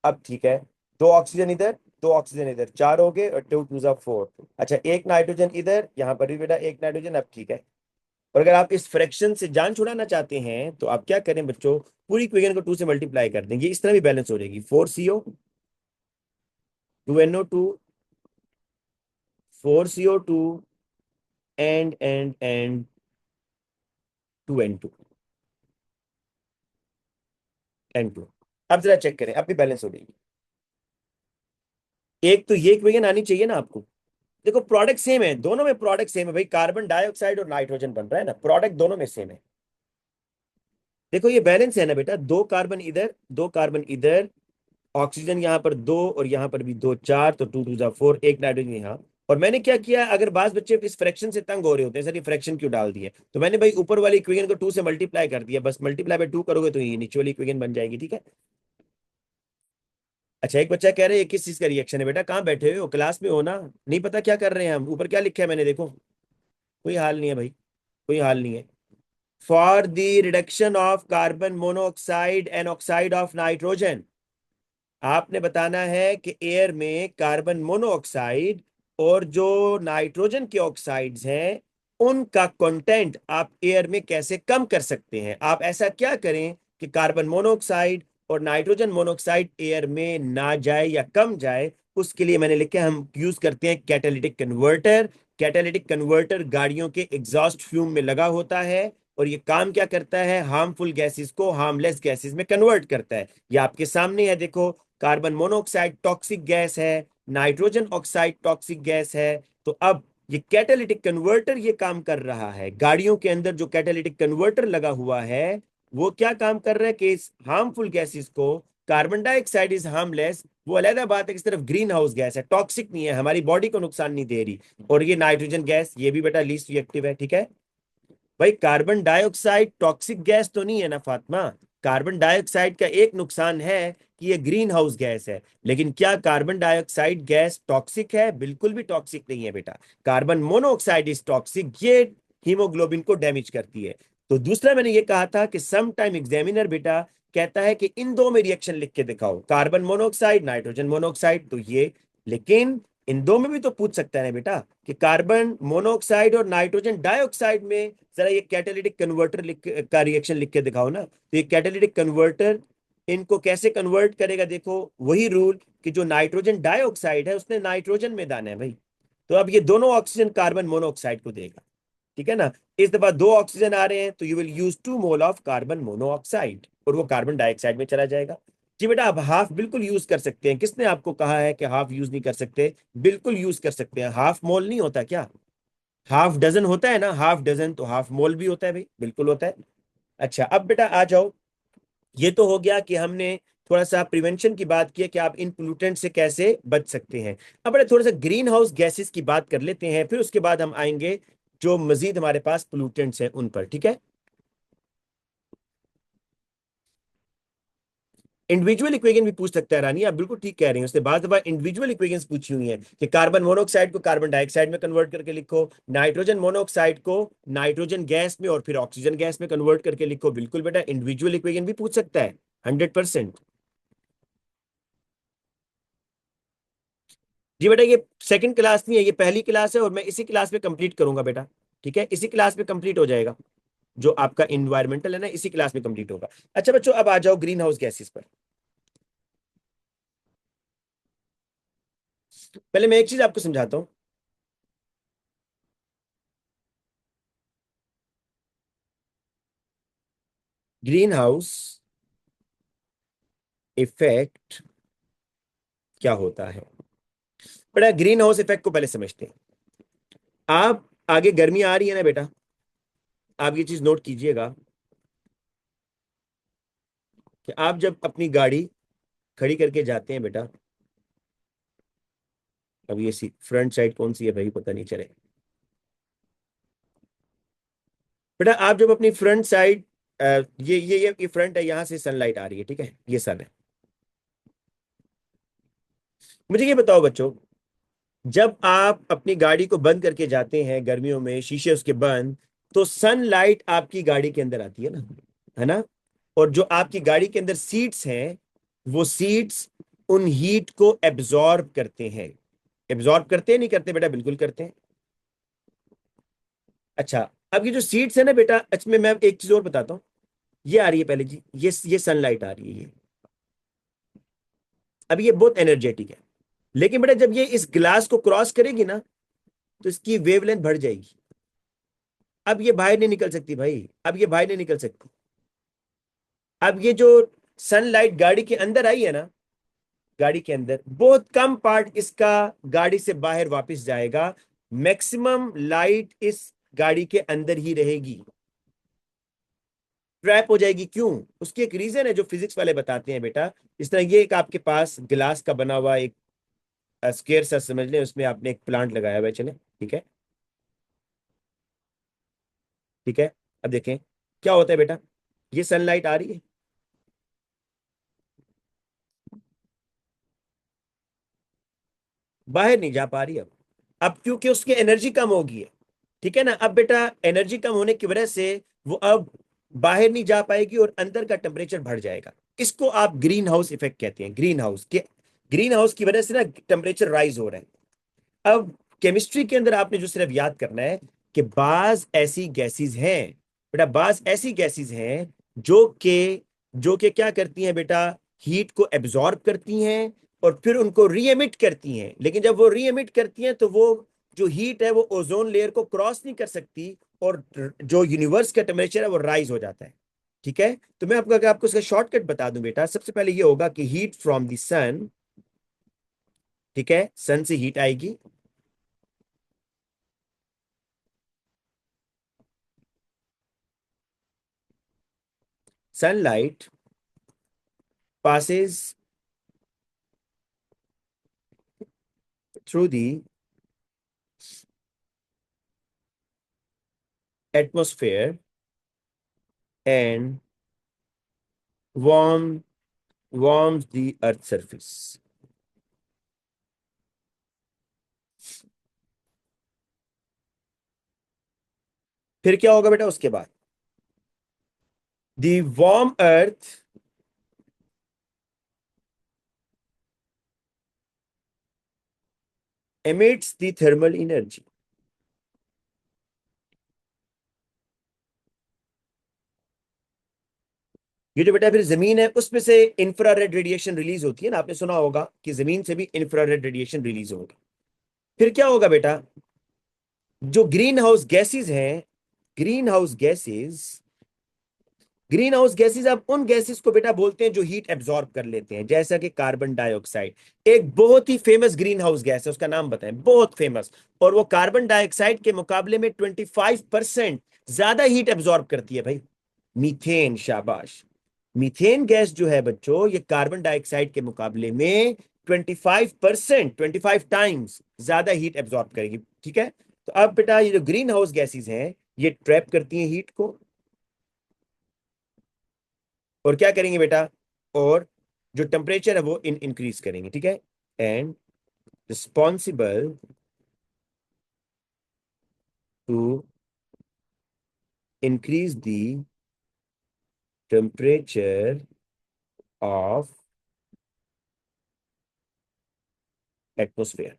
अब ठीक है, 2 ऑक्सीजन इधर, 2 ऑक्सीजन इधर, 4 हो गए, और 2 2 4। अच्छा एक नाइट्रोजन इधर, यहाँ पर भी बेटा एक नाइट्रोजन, अब ठीक है। और अगर आप इस फ्रैक्शन से जान छुड़ाना चाहते हैं तो आप क्या करें बच्चों, पूरी इक्वेशन को 2 से मल्टीप्लाई कर देंगे, इस तरह भी बैलेंस हो जाएगी। 4CO 2NO2, 4CO2 and 2N2, N2। अब जरा चेक करें, अब भी बैलेंस हो जाएगी। एक तो ये इक्वेशन आनी चाहिए ना आपको। देखो प्रोडक्ट सेम है, दोनों में प्रोडक्ट सेम है भाई, कार्बन डाइऑक्साइड और नाइट्रोजन बन रहा है ना, प्रोडक्ट दोनों में सेम है। देखो ये बैलेंस है ना बेटा, 2 कार्बन इधर, 2 कार्बन इधर, ऑक्सीजन यहाँ पर 2 और यहाँ पर भी 2, 4, तो 2 2 4, एक नाइट्रोजन यहाँ। और मैंने क्या किया, अगर बास बच्चे इस फ्रैक्शन से तंग हो रहे होते हैं, सर ये फ्रैक्शन क्यों डाल दिए, तो मैंने भाई ऊपर वाली इक्वेशन को 2 से मल्टीप्लाई कर दिया, बस मल्टीप्लाई बाय 2 करोगे तो ये नीचे वाली इक्वेशन बन जाएगी, ठीक है। अच्छा एक बच्चा कह रहे हैं ये किस चीज का रिएक्शन है, बेटा कहाँ बैठे हुए हो, क्लास में हो ना, नहीं पता क्या कर रहे हैं हम, ऊपर क्या लिखा है मैंने देखो, कोई हाल नहीं है भाई, कोई हाल नहीं है। For the reduction of carbon monoxide and oxide of nitrogen, आपने बताना है कि एयर में कार्बन मोनोऑक्साइड और जो नाइट्रोजन के ऑक्साइड्स हैं उनका कंटेंट आप एयर में कैसे कम कर सकते हैं। आप ऐसा क्या करें कि कार्बन मोनोऑक्साइड और नाइट्रोजन मोनोऑक्साइड एयर में ना जाए या कम जाए। उसके लिए मैंने लिखा, हम यूज करते हैं कैटालिटिक कन्वर्टर। कैटालिटिक कन्वर्टर गाड़ियों के एग्जॉस्ट फ्यूम में लगा होता है और ये काम क्या करता है, हार्मफुल गैसेस को हार्मलेस गैसेस में कन्वर्ट करता है। ये आपके सामने है, देखो, कार्बन मोनोऑक्साइड टॉक्सिक गैस है, नाइट्रोजन ऑक्साइड टॉक्सिक गैस है। तो अब ये कैटालिटिक कन्वर्टर ये काम कर रहा है, गाड़ियों के अंदर जो कैटालिटिक कन्वर्टर लगा हुआ है वो क्या काम कर रहा है कि इस हार्मफुल गैसेस को, कार्बन डाइऑक्साइड इज हार्मलेस, वो अलग बात है, किस तरफ ग्रीन हाउस गैस है, टॉक्सिक नहीं है, हमारी बॉडी को नुकसान नहीं दे रही। और ये नाइट्रोजन गैस ये भी बेटा लीस्ट रिएक्टिव है, ठीक है। भाई कार्बन डाइऑक्साइड टॉक्सिक गैस तो नहीं है ना फातिमा। कार्बन डाइऑक्साइड का एक नुकसान है कि ये ग्रीन हाउस गैस है, लेकिन क्या कार्बन डाइऑक्साइड गैस टॉक्सिक है? बिल्कुल भी टॉक्सिक नहीं है बेटा। कार्बन मोनोऑक्साइड इज टॉक्सिक, ये हीमोग्लोबिन को डैमेज करती है। तो दूसरा मैंने ये कहा था कि सम टाइम एग्जामिनर बेटा कहता है कि इन दो में रिएक्शन लिख के दिखाओ, कार्बन मोनोऑक्साइड नाइट्रोजन मोनोऑक्साइड, तो ये, लेकिन इन दो में भी तो पूछ सकता है ना बेटा कि कार्बन मोनोऑक्साइड और नाइट्रोजन डाइऑक्साइड में जरा ये कैटालिटिक कन्वर्टर का रिएक्शन लिख के दिखाओ ना। तो ये कैटालिटिक कन्वर्टर इनको कैसे कन्वर्ट करेगा, देखो वही रूल कि जो नाइट्रोजन डाइऑक्साइड है उसने नाइट्रोजन में दाना है भाई, तो अब ये दोनों ऑक्सीजन कार्बन मोनोऑक्साइड को देगा, ठीक है ना। इस दफा दो ऑक्सीजन आ रहे हैं तो you will use 2 mole of carbon monoxide और वो कार्बन डाइऑक्साइड में चला जाएगा। जी बेटा, आप हाफ बिल्कुल यूज कर सकते हैं। किसने आपको कहा है कि हाफ यूज नहीं कर सकते? बिल्कुल यूज कर सकते हैं। हाफ मोल नहीं होता क्या? हाफ डजन होता है ना, हाफ डजन तो हाफ मोल भी होता है भाई, बिल्कुल होता है। अच्छा अब बेटा आ जाओ, ये तो हो गया कि हमने थोड़ा सा प्रिवेंशन की बात की है कि आप इन पोल्यूटेंट से कैसे बच सकते हैं। अब बड़ा थोड़ा सा ग्रीन हाउस गैसेस की बात कर लेते हैं, फिर उसके बाद हम आएंगे जो मजीद हमारे पास पोल्यूटेंट्स हैं उन पर, ठीक है। इंडिविजुअल इक्वेशन भी पूछ सकता है रानी, आप बिल्कुल ठीक कह रही हैं। उसने बाद दफा इंडिविजुअल इक्वेशंस पूछी हुई हैं कि कार्बन मोनोऑक्साइड को कार्बन डाइऑक्साइड में कन्वर्ट करके लिखो, नाइट्रोजन मोनोऑक्साइड को नाइट्रोजन गैस में और फिर ऑक्सीजन गैस में कन्वर्ट करके लिखो। बिल्कुल बेटा, इंडिविजुअल इक्वेशन भी पूछ सकता है, 100%। जी बेटा, ये सेकंड क्लास नहीं है, ये पहली क्लास है और मैं इसी क्लास में कंप्लीट करूंगा बेटा, ठीक है, इसी क्लास में कंप्लीट हो जाएगा। जो आपका इन्वायरमेंटल है ना, इसी क्लास में कंप्लीट होगा। अच्छा बच्चों, अब आ जाओ ग्रीन हाउस गैसेस पर। पहले मैं एक चीज आपको समझाता हूँ। ग्रीन हाउस इफेक्ट क्या होता है? बड़ा, ग्रीन हाउस इफेक्ट को पहले समझते हैं। आप आगे गर्मी आ रही है ना बेटा, आप ये चीज नोट कीजिएगा कि आप जब अपनी गाड़ी खड़ी करके जाते हैं बेटा, अब ये फ्रंट साइड कौन सी है भाई पता नहीं चले। बेटा आप जब अपनी फ्रंट साइड, ये फ्रंट है, यहां से सनलाइट आ रही है, ठीक है, ये सन है। मुझे ये बताओ बच्चों, जब आप अपनी गाड़ी को बंद करके जाते हैं गर्मियों में, शीशे उसके बंद, तो सनलाइट आपकी गाड़ी के अंदर आती है ना। और जो आपकी गाड़ी के अंदर सीट्स हैं, वो सीट्स उन हीट को एब्जॉर्ब करते हैं। एब्जॉर्ब करते हैं नहीं करते बेटा? बिल्कुल करते हैं। अच्छा, अब ये जो सीट्स है ना बेटा, अच्छा मैं एक चीज और बताता हूँ। ये आ रही है पहले जी, ये सनलाइट आ रही है ये। अब ये बहुत एनर्जेटिक है, लेकिन बेटा जब ये इस ग्लास को क्रॉस करेगी ना, तो इसकी वेवलेंथ बढ़ जाएगी। अब ये बाहर नहीं निकल सकती भाई, अब ये बाहर नहीं निकल सकती। अब ये जो सनलाइट गाड़ी के अंदर आई है ना, गाड़ी के अंदर बहुत कम पार्ट इसका गाड़ी से बाहर वापस जाएगा। मैक्सिमम लाइट इस गाड़ी के अंदर ही रहेगी, ट्रैप हो जाएगी। क्यों? उसकी एक रीजन है जो फिजिक्स वाले बताते हैं बेटा। इस तरह ये एक आपके पास ग्लास का बना हुआ एक स्क्वायर सा समझ लें, उसमें आपने एक प्लांट लगाया हुआ है, चले, ठीक है, ठीक है। अब देखें क्या होता है बेटा, ये सनलाइट आ रही है, बाहर नहीं जा पा रही अब क्योंकि उसकी एनर्जी कम होगी है, ठीक है ना। अब बेटा एनर्जी कम होने की वजह से वो अब बाहर नहीं जा पाएगी और अंदर का टेम्परेचर बढ़ जाएगा। इसको आप ग्रीन हाउस इफेक्ट कहते हैं। ग्रीन हाउस की वजह से ना टेम्परेचर राइज हो रहा है। अब केमिस्ट्री के अंदर आपने जो सिर्फ याद करना है कि बाज ऐसी गैसेस हैं बेटा, बाज ऐसी गैसेस हैं जो कि क्या करती हैं बेटा, हीट को एब्जॉर्ब करती हैं और फिर उनको री एमिट करती हैं। लेकिन जब वो री एमिट करती हैं तो वो जो हीट है वो ओजोन लेयर को क्रॉस नहीं कर सकती और जो यूनिवर्स का टेम्परेचर है वो राइज हो जाता है। ठीक है, तो मैं आपको अगर आपको इसका शॉर्टकट बता दूं बेटा, सबसे पहले ये होगा कि हीट फ्रॉम द सन, ठीक है, सन से हीट आएगी, sunlight passes through the atmosphere and warm warms the earth surface। फिर क्या होगा बेटा उसके बाद, the warm earth emits the thermal energy। ये जो बेटा फिर जमीन है उसमें से इंफ्रारेड रेडिएशन रिलीज होती है ना, आपने सुना होगा कि जमीन से भी इंफ्रारेड रेडिएशन रिलीज होगा। फिर क्या होगा बेटा, जो ग्रीन हाउस गैसेज हैं, green house gases green house gases अब उन गैसेज को बेटा बोलते हैं जो हीट एब्जॉर्ब कर लेते हैं, जैसा कि कार्बन डाइऑक्साइड एक बहुत ही फेमस ग्रीन हाउस गैस है, उसका नाम बताएं, बहुत फेमस। और वो कार्बन डाइऑक्साइड के मुकाबले में 25% ज्यादा हीट एब्जॉर्ब करती है भाई। मीथेन, शाबाश। मीथेन गैस जो है बच्चों, ये कार्बन डाइऑक्साइड के मुकाबले में 25%, 25 टाइम्स ज्यादा हीट एब्जॉर्ब करेगी। ठीक है, तो अब बेटा ये जो ग्रीन हाउस गैसेज हैं ये ट्रैप करती हैं हीट को और क्या करेंगे बेटा, और जो टेम्परेचर है वो इंक्रीज करेंगे। ठीक है, and responsible to increase the temperature of atmosphere.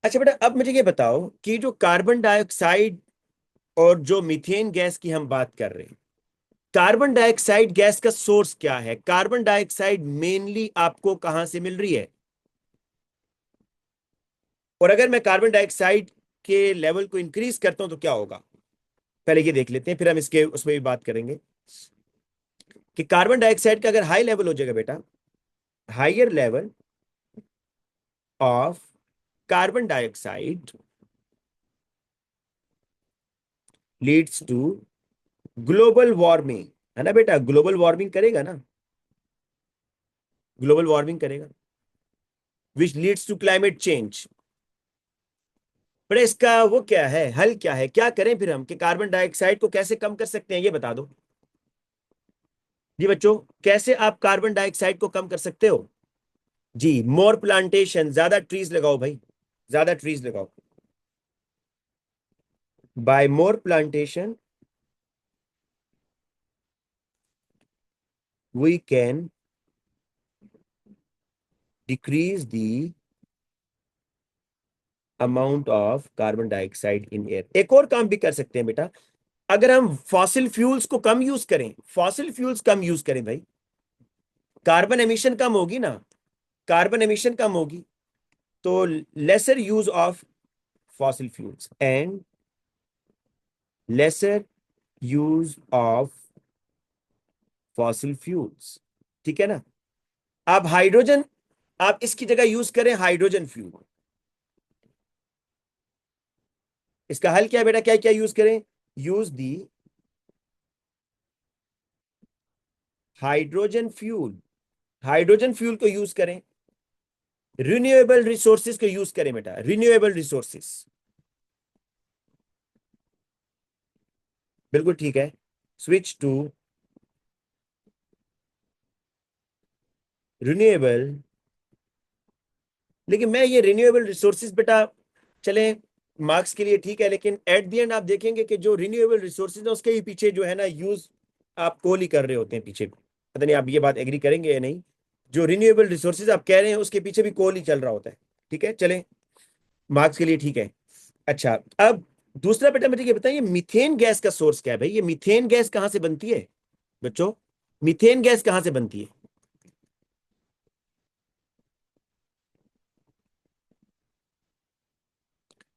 अच्छा बेटा, अब मुझे ये बताओ कि जो कार्बन डाइऑक्साइड और जो मीथेन गैस की हम बात कर रहे हैं, कार्बन डाइऑक्साइड गैस का सोर्स क्या है? कार्बन डाइऑक्साइड मेनली आपको कहां से मिल रही है? और अगर मैं कार्बन डाइऑक्साइड के लेवल को इंक्रीज करता हूं तो क्या होगा? पहले ये देख लेते हैं, फिर हम इसके उसमें भी बात करेंगे कि कार्बन डाइऑक्साइड का अगर हाई लेवल हो जाएगा बेटा, higher level of carbon dioxide leads to global warming, है ना बेटा, ग्लोबल वार्मिंग करेगा ना, ग्लोबल वार्मिंग करेगा, which leads to climate change. पर इसका वो क्या है, हल क्या है, क्या करें फिर हम कि कार्बन डाइऑक्साइड को कैसे कम कर सकते हैं, ये बता दो जी बच्चों। कैसे आप कार्बन डाइऑक्साइड को कम कर सकते हो? जी, मोर प्लांटेशन, ज्यादा ट्रीज लगाओ भाई, ज्यादा ट्रीज लगाओ। By more plantation we can decrease the amount of carbon dioxide in air. एक और काम भी कर सकते हैं बेटा, अगर हम फॉसिल फ्यूल्स को कम यूज करें, फॉसिल फ्यूल्स कम यूज करें भाई, कार्बन एमिशन कम होगी ना, कार्बन एमिशन कम होगी, तो lesser use of fossil fuels and lesser use of fossil fuels. ठीक है ना, आप हाइड्रोजन, आप इसकी जगह यूज करें हाइड्रोजन फ्यूल। इसका हल क्या है बेटा, क्या क्या यूज करें? Use the hydrogen fuel, hydrogen fuel को यूज करें, रिन्यूएबल रिसोर्सेज को यूज करें बेटा, रिन्यूएबल रिसोर्सेज, बिल्कुल ठीक है। स्विच टू रिन्यूएबल, लेकिन मैं ये रिन्यूएबल रिसोर्सेज बेटा, चले मार्क्स के लिए ठीक है, लेकिन एट द एंड आप देखेंगे कि जो रिन्यूएबल रिसोर्सेज है उसके ही पीछे जो है ना यूज आप कोल ही कर रहे होते हैं पीछे। पता नहीं आप ये बात एग्री करेंगे या नहीं। जो रिन्यूएबल रिसोर्सेज आप कह रहे हैं उसके पीछे भी कोल ही चल रहा होता है। ठीक है, चलें, मार्क्स के लिए ठीक है। अच्छा, अब दूसरा बेटा मुझे ये बताइए, मीथेन गैस का सोर्स क्या है भाई? ये मीथेन गैस कहां से बनती है बच्चों? मीथेन गैस कहां से बनती है?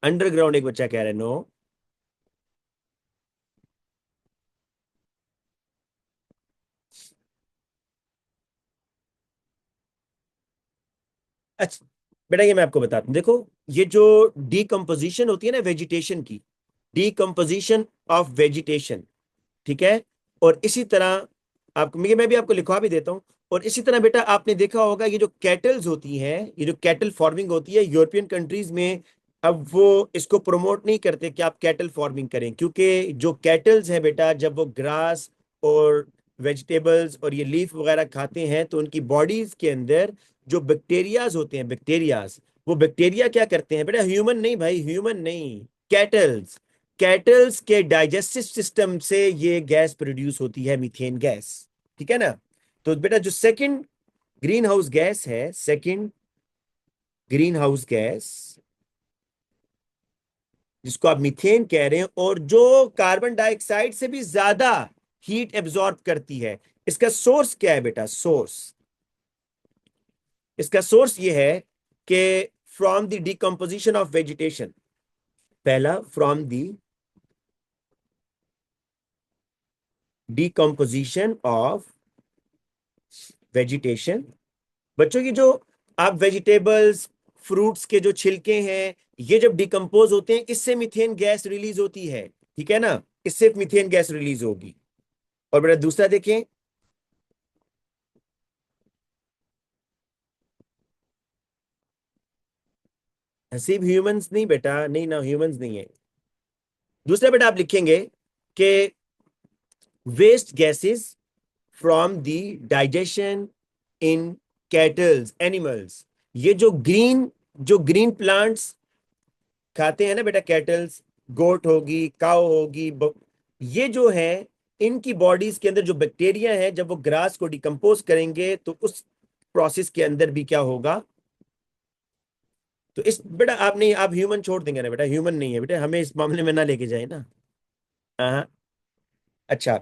अंडरग्राउंड, एक बच्चा कह रहा है नो। अच्छा बेटा, ये मैं आपको बताता हूँ, देखो, ये जो डीकम्पोजिशन होती है ना वेजिटेशन की, डीकम्पोजिशन ऑफ वेजिटेशन, ठीक है, और इसी तरह आपको मैं भी आपको लिखवा भी देता हूँ। और इसी तरह बेटा आपने देखा होगा ये जो कैटल्स होती हैं, ये जो कैटल फार्मिंग होती है यूरोपियन कंट्रीज में, अब वो इसको प्रमोट नहीं करते कि आप कैटल फार्मिंग करें, क्योंकि जो कैटल्स हैं बेटा जब वो ग्रास और वेजिटेबल्स और ये लीफ वगैरह खाते हैं तो उनकी बॉडीज के अंदर जो बैक्टीरियाज होते हैं, बैक्टीरियाज, वो बैक्टीरिया क्या करते हैं बेटा, ह्यूमन नहीं भाई, ह्यूमन नहीं, कैटल्स, कैटल्स के डाइजेस्टिव सिस्टम से ये गैस प्रोड्यूस होती है, मीथेन गैस। ठीक है ना? तो बेटा जो सेकंड ग्रीन हाउस गैस है, सेकंड ग्रीन हाउस गैस जिसको आप मीथेन कह रहे हैं, और जो कार्बन डाइऑक्साइड से भी ज्यादा हीट एब्जॉर्ब करती है, इसका सोर्स क्या है बेटा? सोर्स, इसका सोर्स ये है कि from the decomposition of vegetation, पहला from the decomposition of vegetation. बच्चों की जो आप वेजिटेबल्स, फ्रूट्स के जो छिलके हैं, ये जब डिकम्पोज होते हैं इससे मीथेन गैस रिलीज होती है। ठीक है ना? इससे मीथेन गैस रिलीज होगी। और बेटा दूसरा देखें, सिर्फ ह्यूमंस नहीं बेटा, नहीं ना, ह्यूमंस नहीं है। दूसरा बेटा आप लिखेंगे कि waste gases from the digestion in cattles animals. ये जो ग्रीन प्लांट्स खाते हैं ना बेटा, कैटल्स, गोट होगी, काउ होगी, ये जो है, इनकी बॉडीज के अंदर जो बैक्टीरिया है जब वो ग्रास को डिकम्पोज करेंगे तो उस प्रोसेस के अंदर भी क्या होगा? तो इस बेटा आप नहीं, आप ह्यूमन छोड़ देंगे ना बेटा, ह्यूमन नहीं है बेटा, हमें इस मामले में ना लेके जाए ना। हाँ। अच्छा,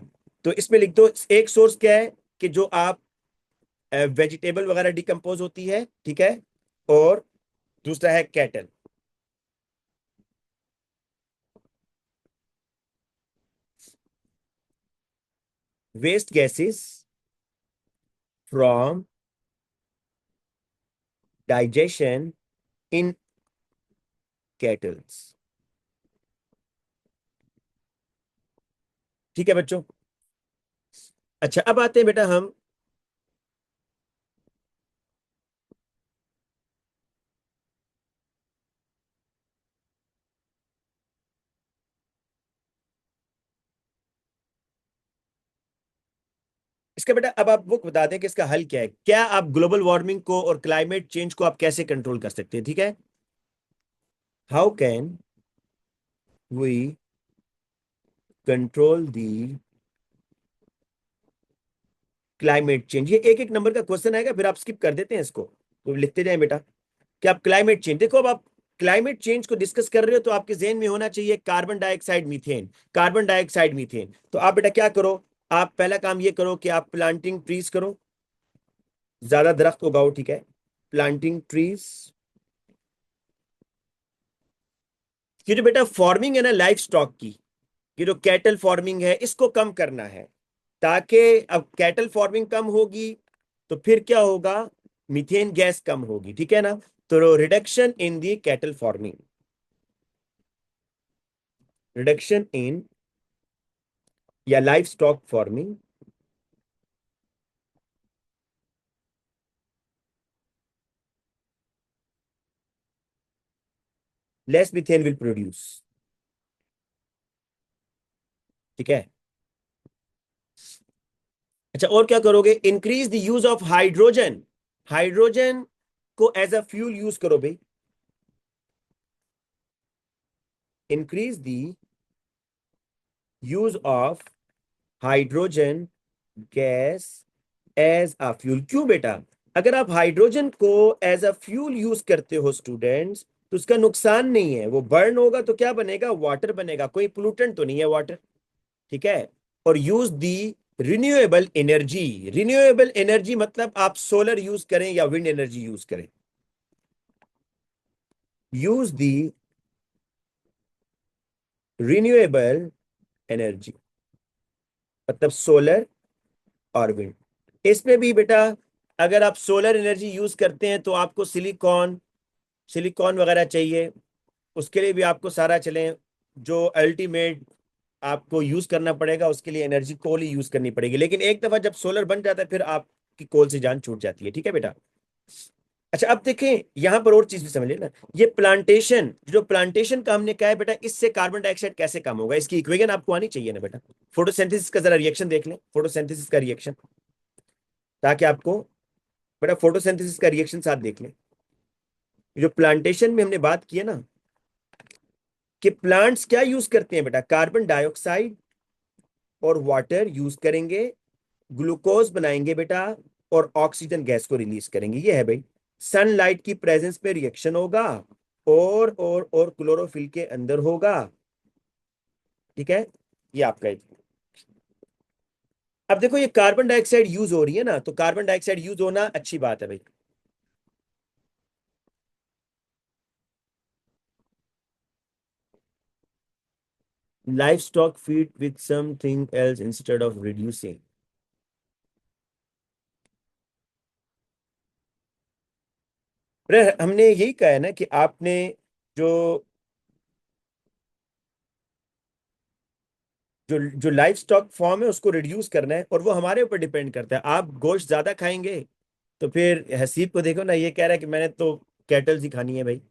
तो इसमें लिख दो, एक सोर्स क्या है कि जो आप वेजिटेबल वगैरह डिकम्पोज होती है, ठीक है, और दूसरा है cattle. Waste gases from digestion in cattles. ठीक है बच्चों? अच्छा, अब आते हैं बेटा हम, इसका बेटा अब आप वो बता दें कि इसका हल क्या है, क्या आप ग्लोबल वार्मिंग को और क्लाइमेट चेंज को आप कैसे कंट्रोल कर सकते हैं? ठीक है, how can we control the climate change? ये एक एक नंबर का क्वेश्चन आएगा, फिर आप स्किप कर देते हैं इसको, तो लिखते जाएं बेटा कि आप क्लाइमेट चेंज, देखो अब आप क्लाइमेट चेंज को डिस्कस कर रहे हो तो आपके जहन में होना चाहिए carbon dioxide methane, carbon dioxide methane. तो आप बेटा क्या करो, आप पहला काम ये करो कि आप प्लांटिंग ट्रीज करो, ज्यादा दरख्त उगाओ। ठीक है, प्लांटिंग ट्रीज। ये जो बेटा फार्मिंग है ना लाइफ स्टॉक की, ये जो कैटल फार्मिंग है इसको कम करना है, ताकि अब कैटल फार्मिंग कम होगी तो फिर क्या होगा? मीथेन गैस कम होगी। ठीक है ना? तो reduction in the cattle farming, reduction in या life stock farming, less methane will produce. ठीक है? अच्छा, और क्या करोगे? Increase the use of hydrogen, hydrogen को एज अ फ्यूल यूज करो भाई। Increase the use of hydrogen gas as a fuel. क्यों बेटा? अगर आप हाइड्रोजन को एज अ फ्यूल यूज करते हो स्टूडेंट्स, तो उसका नुकसान नहीं है, वो बर्न होगा तो क्या बनेगा? वाटर बनेगा, कोई पोल्यूटेंट तो नहीं है वाटर, ठीक है। और use the renewable energy. Renewable energy मतलब आप सोलर यूज करें या विंड एनर्जी यूज करें, यूज दी रिन्यूएबल एनर्जी मतलब सोलर और विंड। इसमें भी बेटा अगर आप सोलर एनर्जी यूज करते हैं तो आपको सिलिकॉन सिलिकॉन वगैरह चाहिए, उसके लिए भी आपको सारा चलें जो अल्टीमेट आपको यूज करना पड़ेगा, उसके लिए एनर्जी कोल ही यूज करनी पड़ेगी। लेकिन एक दफा जब सोलर बन जाता है फिर आपकी कोल से जान छूट जाती है, ठीक है बेटा। अच्छा अब देखें यहां पर और चीज भी समझिए ना, ये प्लांटेशन, जो प्लांटेशन का हमने कहा है बेटा, इससे कार्बन डाइऑक्साइड कैसे कम होगा, इसकी इक्वेशन आपको आनी चाहिए ना बेटा। फोटोसिंथेसिस का जरा रिएक्शन देख लें, फोटोसिंथेसिस का रिएक्शन, ताकि आपको बेटा फोटोसिंथेसिस का रिएक्शन साथ देख लें। जो प्लांटेशन में हमने बात की है ना कि प्लांट्स क्या यूज करते हैं बेटा, कार्बन डाइऑक्साइड और वाटर यूज करेंगे, ग्लूकोज बनाएंगे बेटा, और ऑक्सीजन गैस को रिलीज करेंगे। ये है भाई, सनलाइट की प्रेजेंस में रिएक्शन होगा और क्लोरोफिल के अंदर होगा, ठीक है। ये आपका है। अब देखो ये कार्बन डाइऑक्साइड यूज हो रही है ना, तो कार्बन डाइऑक्साइड यूज होना अच्छी बात है भाई। Life stock feed with something else instead of reducing. अरे हमने यही कहा है ना कि आपने जो जो जो लाइफ स्टॉक फॉर्म है उसको रिड्यूस करना है, और वो हमारे ऊपर डिपेंड करता है। आप गोश्त ज्यादा खाएंगे तो फिर हसीब को देखो ना, ये कह रहा है कि मैंने तो कैटल्स ही खानी है भाई,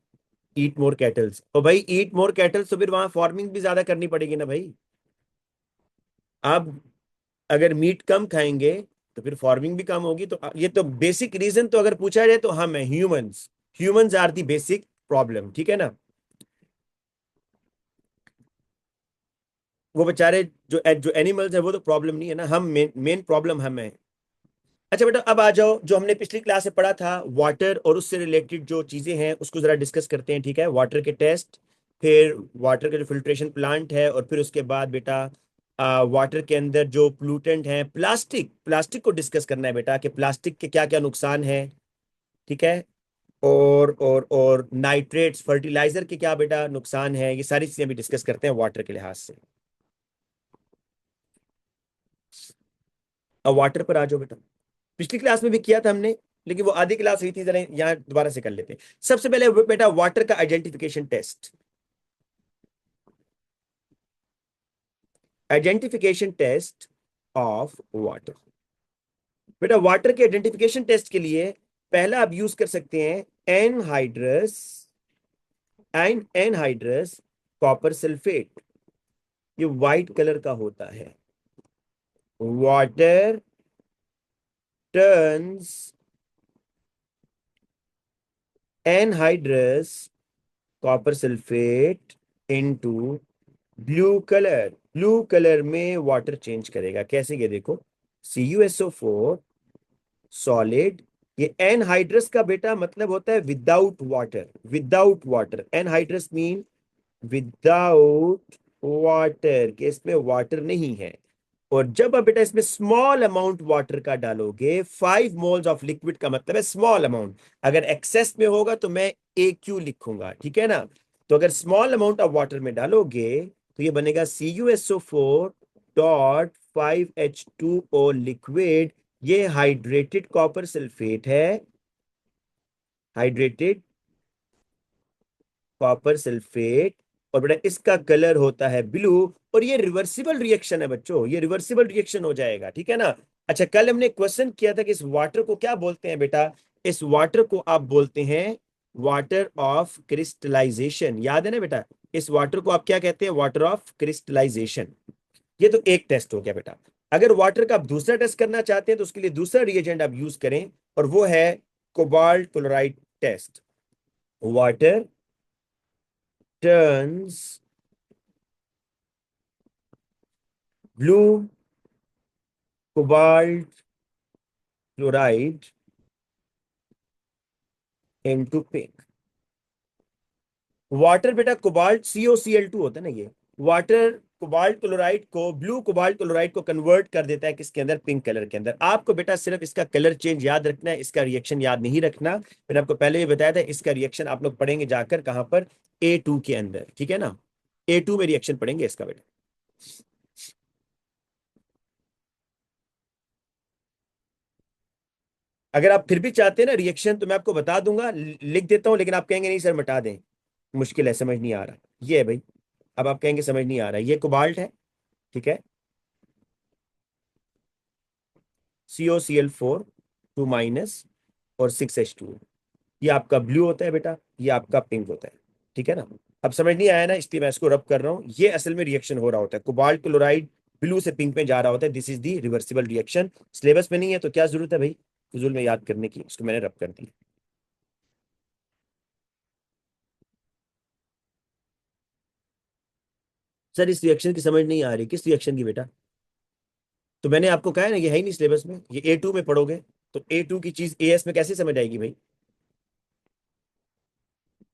ईट मोर कैटल्स। तो भाई ईट मोर कैटल्स तो फिर वहां फार्मिंग भी ज्यादा करनी पड़ेगी ना भाई। आप अगर मीट कम खाएंगे तो फिर फार्मिंग भी कम होगी। तो ये तो बेसिक रीजन तो अगर पूछा जाए तो हम है humans. Humans are the basic problem, ठीक है ना। वो बेचारे जो जो एनिमल्स है वो तो प्रॉब्लम नहीं है ना, हम मेन मेन प्रॉब्लम हम है। अच्छा बेटा अब आ जाओ, जो हमने पिछली क्लास में पढ़ा था वाटर और उससे रिलेटेड जो चीजें हैं उसको जरा डिस्कस करते हैं, ठीक है। वाटर के टेस्ट, फिर वाटर का जो फिल्ट्रेशन प्लांट है, और फिर उसके बाद बेटा वाटर के अंदर जो प्लूटेंट हैं, प्लास्टिक प्लास्टिक को डिस्कस करना है बेटा कि प्लास्टिक के क्या क्या नुकसान है, ठीक है। और नाइट्रेट्स फर्टिलाइजर के क्या बेटा नुकसान है, ये सारी चीजें भी डिस्कस करते हैं वाटर के लिहाज से। अब वाटर पर आ जाओ बेटा, पिछली क्लास में भी किया था हमने, लेकिन वो आधी क्लास हुई थी, जरा यहाँ दोबारा से कर लेते हैं। सबसे पहले बेटा वाटर का identification test, identification test of water. बेटा वाटर के आइडेंटिफिकेशन टेस्ट के लिए पहला आप यूज कर सकते हैं एनहाइड्रस एनहाइड्रस कॉपर सल्फेट। ये व्हाइट कलर का होता है। Water turns anhydrous copper sulphate into blue colour. Blue colour में वाटर चेंज करेगा, कैसे? ये देखो, CuSO4 सॉलिड। ये एनहाइड्रस का बेटा मतलब होता है without water, without water. Anhydrous mean without water, कि इसमें वाटर नहीं है। और जब आप बेटा इसमें स्मॉल अमाउंट वाटर का डालोगे, 5 मोल्स ऑफ लिक्विड का मतलब है स्मॉल अमाउंट। अगर एक्सेस में होगा तो मैं AQ लिखूंगा, ठीक है ना। तो अगर स्मॉल अमाउंट ऑफ वाटर में डालोगे तो ये बनेगा CuSO4.5H2O लिक्विड। ये हाइड्रेटेड कॉपर सल्फेट है, हाइड्रेटेड कॉपर सल्फेट। और बेटा इसका कलर होता है ब्लू। और ये रिवर्सिबल रिएक्शन है बच्चों, ये रिवर्सिबल रिएक्शन हो जाएगा, ठीक है ना। अच्छा कल हमने क्वेश्चन किया था कि इस वाटर को क्या बोलते हैं बेटा, इस वाटर को आप बोलते हैं वाटर ऑफ क्रिस्टलाइजेशन, याद है ना बेटा। इस वाटर को आप क्या कहते हैं? Water of crystallization. ये तो एक टेस्ट हो गया बेटा। अगर वाटर का आप दूसरा टेस्ट करना चाहते हैं तो उसके लिए दूसरा रिएजेंट आप यूज करें, और वो है cobalt chloride test. Water turns blue cobalt chloride into pink. Water बेटा कोबाल्ट CoCl2 होता है ना, ये वाटर कोबाल्ट क्लोराइड को, ब्लू कोबाल्ट क्लोराइड को कन्वर्ट कर देता है किसके अंदर, पिंक कलर के अंदर। आपको बेटा सिर्फ इसका कलर चेंज याद रखना है, इसका रिएक्शन याद नहीं रखना। मैंने आपको पहले ही बताया था, इसका रिएक्शन आप लोग पढ़ेंगे जाकर कहां पर, A2 के अंदर, ठीक है ना। A2 में रिएक्शन पढ़ेंगे इसका बेटा। अगर आप फिर भी चाहते हैं ना रिएक्शन, तो मैं आपको बता दूंगा, लिख देता हूं, लेकिन आप कहेंगे नहीं सर मिटा दें, मुश्किल है, समझ नहीं आ रहा। ये है भाई, अब आप कहेंगे समझ नहीं आ रहा, ये कोबाल्ट है, ठीक है, CoCl4 2 और 6H2। ये आपका ब्लू होता है बेटा, ये आपका पिंक होता है, ठीक है ना। अब समझ नहीं आया ना, इसलिए मैं इसको रब कर रहा हूँ। ये असल में रिएक्शन हो रहा होता है, कोबाल्ट क्लोराइड ब्लू से पिंक में जा रहा होता है, this is the reversible reaction. Syllabus में नहीं है तो क्या जरूरत है भाई फजूल में याद करने की, इसको मैंने रब कर दिया। सर इस रिएक्शन की समझ नहीं आ रही, किस रिएक्शन की बेटा? तो मैंने आपको कहा है ना, ये है ही नहीं सिलेबस में, ये A2 में पढ़ोगे। तो A2 की चीज AS में कैसे समझ आएगी भाई?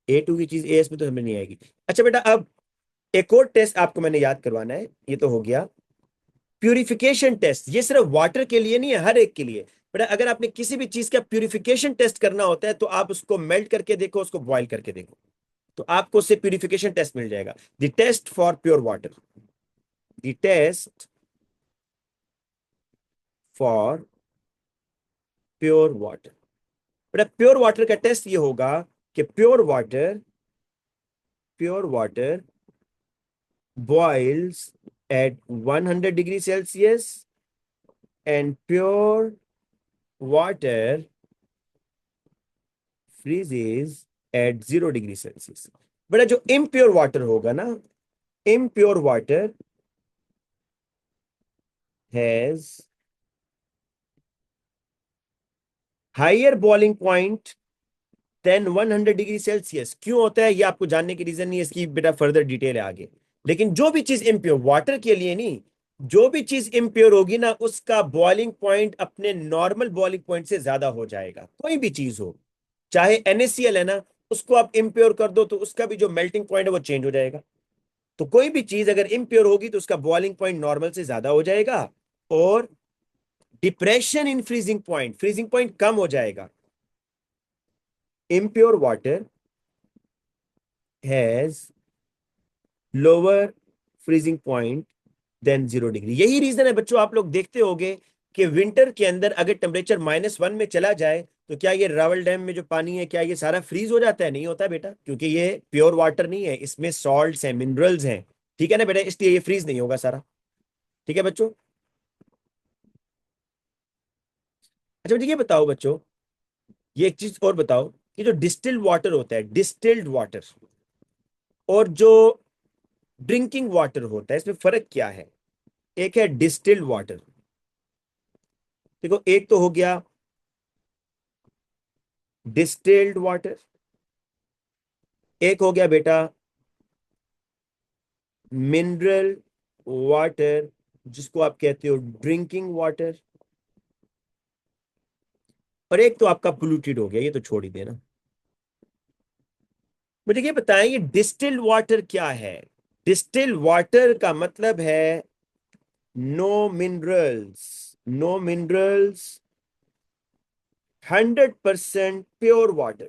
A2 की चीज AS में तो समझ नहीं आएगी। अच्छा बेटा, अब एक और टेस्ट आपको मैंने याद करवाना है, ये तो हो गया प्यूरिफिकेशन टेस्ट। ये सिर्फ वाटर के लिए नहीं है, हर एक के लिए। बेटा अगर आपने किसी भी चीज का प्यूरिफिकेशन टेस्ट करना होता है, तो आप उसको मेल्ट करके देखो, उसको बॉईल करके देखो, तो आपको उससे प्यूरिफिकेशन टेस्ट मिल जाएगा। The test for pure water, the test for pure water. बेटा प्योर वाटर का टेस्ट ये होगा कि pure water boils at 100 degree Celsius and pure water freezes at 0 degree Celsius. बेटा जो इम्प्योर वाटर होगा ना, impure water has higher boiling point than 100 degree Celsius. क्यों होता है ये आपको जानने की रीजन नहीं है, इसकी बेटा फर्दर डिटेल है आगे। लेकिन जो भी चीज इम्प्योर, वाटर के लिए नहीं, जो भी चीज इम्प्योर होगी ना, उसका बॉइलिंग पॉइंट अपने नॉर्मल बॉइलिंग पॉइंट से ज्यादा हो जाएगा। कोई भी चीज हो, चाहे NaCl है ना, उसको आप इम्प्योर कर दो तो उसका भी जो मेल्टिंग पॉइंट है वो चेंज हो जाएगा। तो कोई भी चीज अगर इम्प्योर होगी तो उसका बॉइलिंग पॉइंट नॉर्मल से ज्यादा हो जाएगा, और डिप्रेशन इन फ्रीजिंग पॉइंट कम हो जाएगा। Impure water has lower freezing point than 0 degree. यही रीजन है बच्चों, आप लोग देखते होंगे कि विंटर के अंदर अगर टेम्परेचर -1 में चला जाए, तो क्या ये रावल डैम में जो पानी है, क्या ये सारा फ्रीज हो जाता है? नहीं होता बेटा, क्योंकि ये प्योर वाटर नहीं है, इसमें सॉल्ट्स हैं, मिनरल्स हैं, ठीक है ना बेटा, इसलिए ये फ्रीज नहीं होगा सारा। ठीक है बच्चों। अच्छा मुझे ये बताओ बच्चों, ये एक चीज और बताओ, कि जो डिस्टिल्ड वाटर होता है, डिस्टिल्ड वाटर और जो ड्रिंकिंग वाटर होता है, इसमें फर्क क्या है? एक है डिस्टिल्ड वाटर, देखो एक तो हो गया डिस्टिल्ड वाटर, एक हो गया बेटा मिनरल वाटर, जिसको आप कहते हो ड्रिंकिंग वाटर, और एक तो आपका पोल्यूटेड हो गया, ये तो छोड़ ही देना। मुझे ये बताएं, ये डिस्टिल्ड वाटर क्या है? डिस्टिल्ड वाटर का मतलब है no minerals, no minerals, 100% pure water.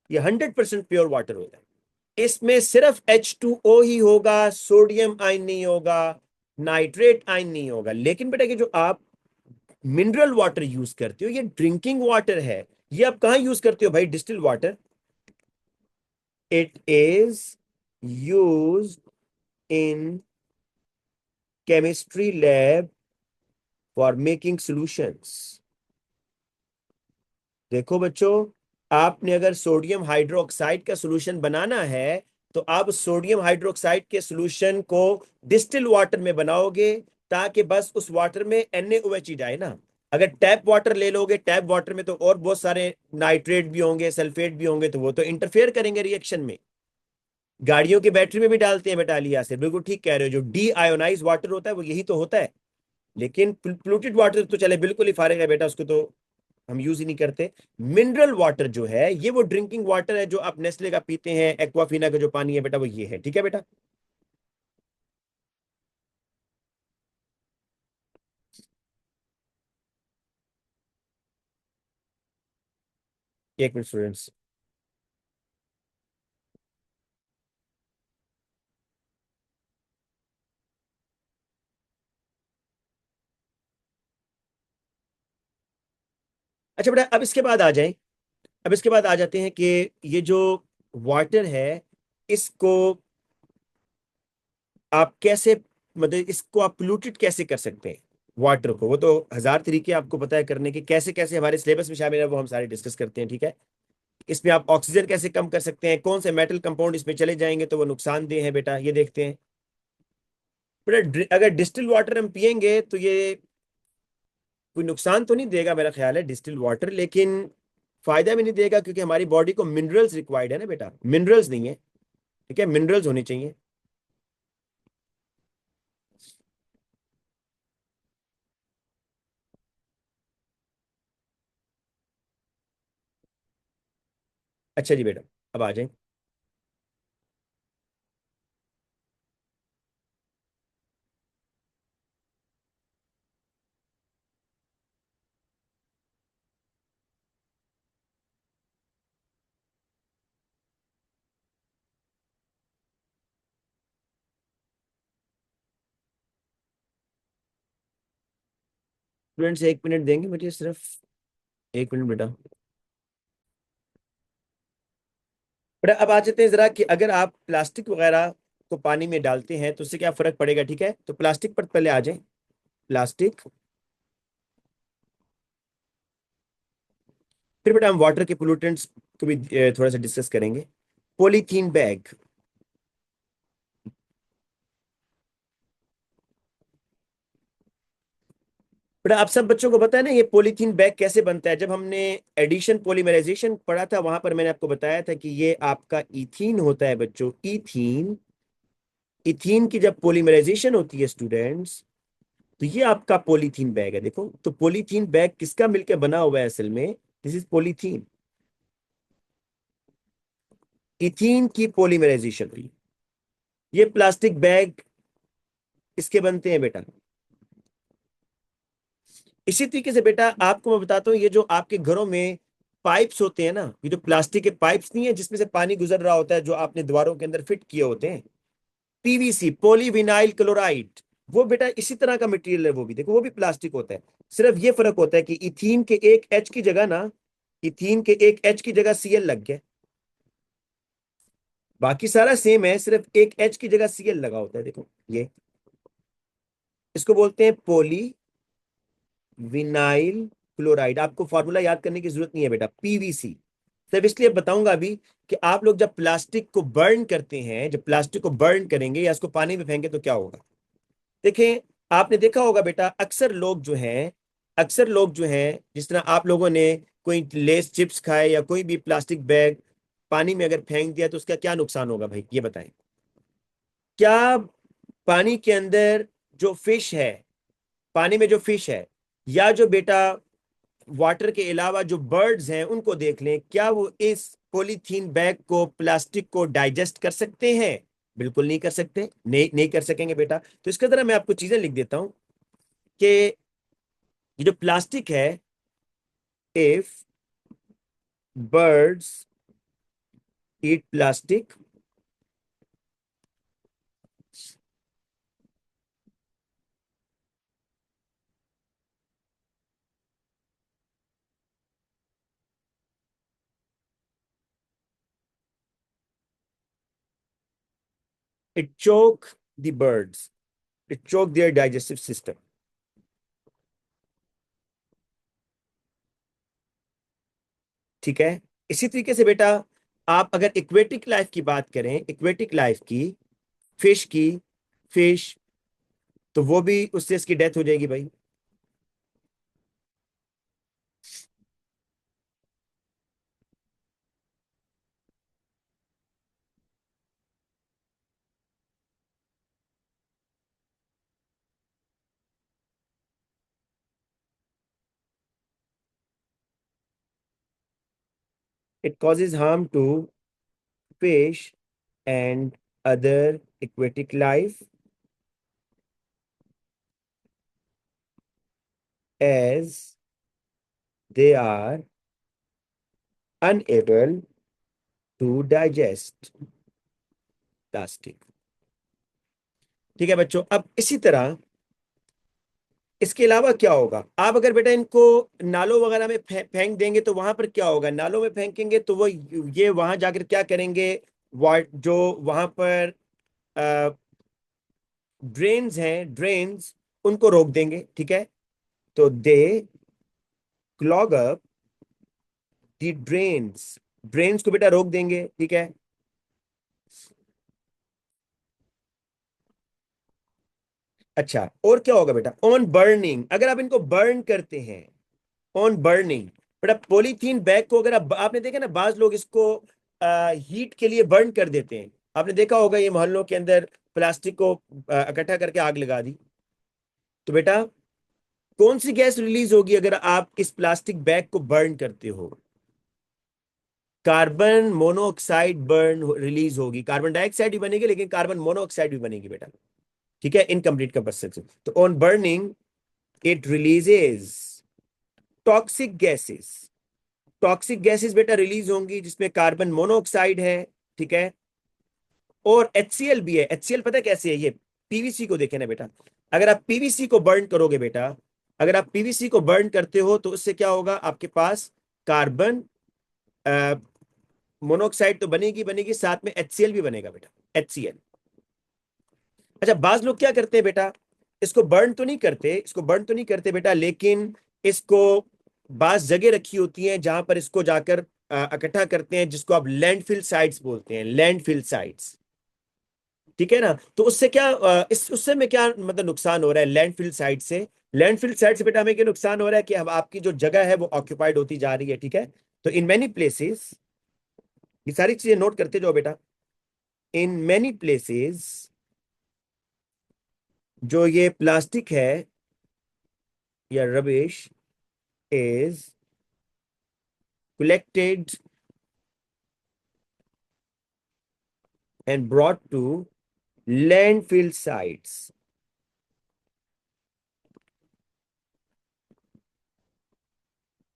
ये 100% प्योर वाटर होता है, इसमें सिर्फ H2O ही होगा, सोडियम आयन नहीं होगा, नाइट्रेट आयन नहीं होगा। लेकिन बेटा कि जो आप मिनरल वाटर यूज करते हो, ये ड्रिंकिंग वाटर है। ये आप कहां यूज करते हो भाई distil water? It is use in chemistry lab for making solutions. देखो बच्चों, आपने अगर सोडियम हाइड्रोक्साइड का सॉल्यूशन बनाना है, तो आप सोडियम हाइड्रोक्साइड के सॉल्यूशन को डिस्टिल वाटर में बनाओगे, ताकि बस उस वाटर में NaOH आए ना। अगर टैप वाटर ले लोगे, टैप वाटर में तो और बहुत सारे नाइट्रेट भी होंगे, सल्फेट भी होंगे, तो वो तो इंटरफेयर करेंगे रिएक्शन में। गाड़ियों की बैटरी में भी डालते हैं बेटा, लिया से बिल्कुल ठीक कह रहे हो, जो डी आयोनाइज वाटर होता है वो यही तो होता है। लेकिन पोल्यूटेड वाटर तो चले बिल्कुल ही फारिग है बेटा, उसको तो हम यूज ही नहीं करते। मिनरल वाटर जो है ये वो ड्रिंकिंग वाटर है जो आप नेस्ले का पीते हैं, एक्वाफिना का जो पानी है बेटा वो ये है, ठीक है बेटा। एक मिनट स्टूडेंट्स। अच्छा बेटा, अब इसके बाद आ जाएं। अब इसके बाद आ जाते हैं कि ये जो वाटर है इसको आप कैसे, मतलब इसको आप पोल्यूटेड कैसे कर सकते हैं वाटर को। वो तो हजार तरीके आपको पता है करने के, कैसे कैसे हमारे सिलेबस में शामिल है वो हम सारे डिस्कस करते हैं, ठीक है। इसमें आप ऑक्सीजन कैसे कम कर सकते हैं, कौन से मेटल कंपाउंड इसमें चले जाएंगे तो वो नुकसानदेह है बेटा, ये देखते हैं। बेटा अगर डिस्टिल वाटर हम पियेंगे तो ये कोई नुकसान तो नहीं देगा मेरा ख्याल है डिस्टिल वाटर, लेकिन फायदा भी नहीं देगा क्योंकि हमारी बॉडी को मिनरल्स रिक्वायर्ड है ना बेटा, मिनरल्स नहीं है, ठीक है, मिनरल्स होने चाहिए। अच्छा जी बेटा, अब आ जाए। स्टूडेंट्स एक मिनट देंगे मुझे सिर्फ, एक मिनट बेटा। बेटा अब आ जाते हैं जरा कि अगर आप प्लास्टिक वगैरह को पानी में डालते हैं तो उससे क्या फर्क पड़ेगा, ठीक है। तो प्लास्टिक पर पहले आ जाए। प्लास्टिक, फिर बेटा हम वाटर के पोल्यूटेंट्स को भी थोड़ा सा डिस्कस करेंगे। Polythene bag. बेटा आप सब बच्चों को पता है ना ये पॉलीथीन बैग कैसे बनता है। जब हमने एडिशन पॉलीमराइजेशन पढ़ा था वहां पर मैंने आपको बताया था कि ये आपका इथीन होता है बच्चों, इथीन। इथीन की जब पॉलीमराइजेशन होती है स्टूडेंट्स, तो ये आपका पॉलीथीन बैग है। देखो तो पॉलीथीन बैग किसका मिलकर बना हुआ है असल में, दिस इज पॉलीथीन, इथीन की पॉलीमराइजेशन हुई। ये प्लास्टिक बैग इसके बनते हैं बेटा। इसी तरीके से बेटा आपको मैं बताता हूँ, ये जो आपके घरों में पाइप्स होते हैं ना, ये जो प्लास्टिक के पाइप्स नहीं है जिसमें से पानी गुजर रहा होता है, जो आपने दीवारों के अंदर फिट किए होते हैं, पीवीसी पॉलीविनाइल क्लोराइड, वो बेटा इसी तरह का मटेरियल है वो भी। देखो वो भी प्लास्टिक होता है, सिर्फ ये फर्क होता है कि इथीन के एक एच की जगह ना, इथीन के एक एच की जगह सीएल लग गया। बाकी सारा सेम है, सिर्फ एक एच की जगह सीएल लगा होता है। देखो ये, इसको बोलते हैं पॉली विनाइल क्लोराइड। आपको फॉर्मूला याद करने की जरूरत नहीं है बेटा, पीवीसी। सिर्फ इसलिए बताऊंगा अभी कि आप लोग जब प्लास्टिक को बर्न करते हैं, जब प्लास्टिक को बर्न करेंगे या इसको पानी में फेंके तो क्या होगा। देखें, आपने देखा होगा बेटा, अक्सर लोग जो हैं, अक्सर लोग जो हैं, जिस तरह आप लोगों ने कोई लेस चिप्स खाए या कोई भी प्लास्टिक बैग पानी में अगर फेंक दिया तो उसका क्या नुकसान होगा भाई, ये बताएं। क्या पानी के अंदर जो फिश है, पानी में जो फिश है, या जो बेटा वाटर के अलावा जो बर्ड्स हैं उनको देख लें, क्या वो इस पॉलीथीन बैग को, प्लास्टिक को डाइजेस्ट कर सकते हैं। बिल्कुल नहीं कर सकते, नहीं नहीं कर सकेंगे बेटा। तो इसके तरह मैं आपको चीजें लिख देता हूं कि ये जो प्लास्टिक है, if birds eat plastic, it choke the birds, it choke their digestive system, ठीक है। इसी तरीके से बेटा आप अगर इक्वेटिक लाइफ की बात करें, इक्वेटिक लाइफ की, फिश की, फिश, तो वो भी उससे इसकी डेथ हो जाएगी भाई। It causes harm to fish and other aquatic life as they are unable to digest plastic। ठीक है बच्चों, अब इसी तरह इसके अलावा क्या होगा, आप अगर बेटा इनको नालों वगैरह में फेंक देंगे तो वहां पर क्या होगा, नालों में फेंकेंगे तो वो ये वहां जाकर क्या करेंगे, जो वहां पर ड्रेन्स हैं, ड्रेन्स उनको रोक देंगे, ठीक है। तो they clog up the drains, drains को बेटा रोक देंगे, ठीक है। अच्छा, और क्या होगा बेटा, ऑन बर्निंग, अगर आप इनको बर्न करते हैं, ऑन बर्निंग, बेटा पॉलीथीन बैग को अगर आपने देखा ना, बाज लोग इसको हीट के लिए बर्न कर देते हैं, आपने देखा होगा ये मोहल्लों के अंदर प्लास्टिक को इकट्ठा करके आग लगा दी। तो बेटा कौन सी गैस रिलीज होगी अगर आप इस प्लास्टिक बैग को बर्न करते हो, कार्बन मोनोऑक्साइड बर्न रिलीज होगी, कार्बन डाइऑक्साइड भी बनेगी लेकिन कार्बन मोनोऑक्साइड भी बनेगी बेटा, ठीक है, इनकम्प्लीट कंबस्शन। तो on burning it releases toxic gases, toxic gases बेटा रिलीज होंगी जिसमें कार्बन मोनोऑक्साइड है, ठीक है, और HCl भी है। HCl पता है कैसे है, ये पीवीसी को देखे ना बेटा, अगर आप पीवीसी को बर्न करोगे बेटा, अगर आप पीवीसी को बर्न करते हो तो उससे क्या होगा, आपके पास कार्बन मोनोऑक्साइड तो बनेगी बनेगी, साथ में HCl भी बनेगा बेटा, HCl। अच्छा, बाज लोग क्या करते हैं बेटा, इसको बर्न तो नहीं करते, इसको बर्न तो नहीं करते बेटा, लेकिन इसको बाज जगह रखी होती है जहां पर इसको जाकर इकट्ठा करते हैं, जिसको आप लैंडफिल साइट्स बोलते हैं, लैंडफिल साइट्स, ठीक है ना। तो उससे क्या इस उससे में क्या मतलब नुकसान हो रहा है लैंडफिल साइट से, लैंडफिल साइट से बेटा हमें क्या नुकसान हो रहा है कि हम आपकी जो जगह है वो ऑक्यूपाइड होती जा रही है, ठीक है। तो इन मैनी प्लेसेस, ये सारी चीजें नोट करते जाओ बेटा, इन मैनी प्लेसेस जो ये प्लास्टिक है या rubbish is collected and brought to landfill sites,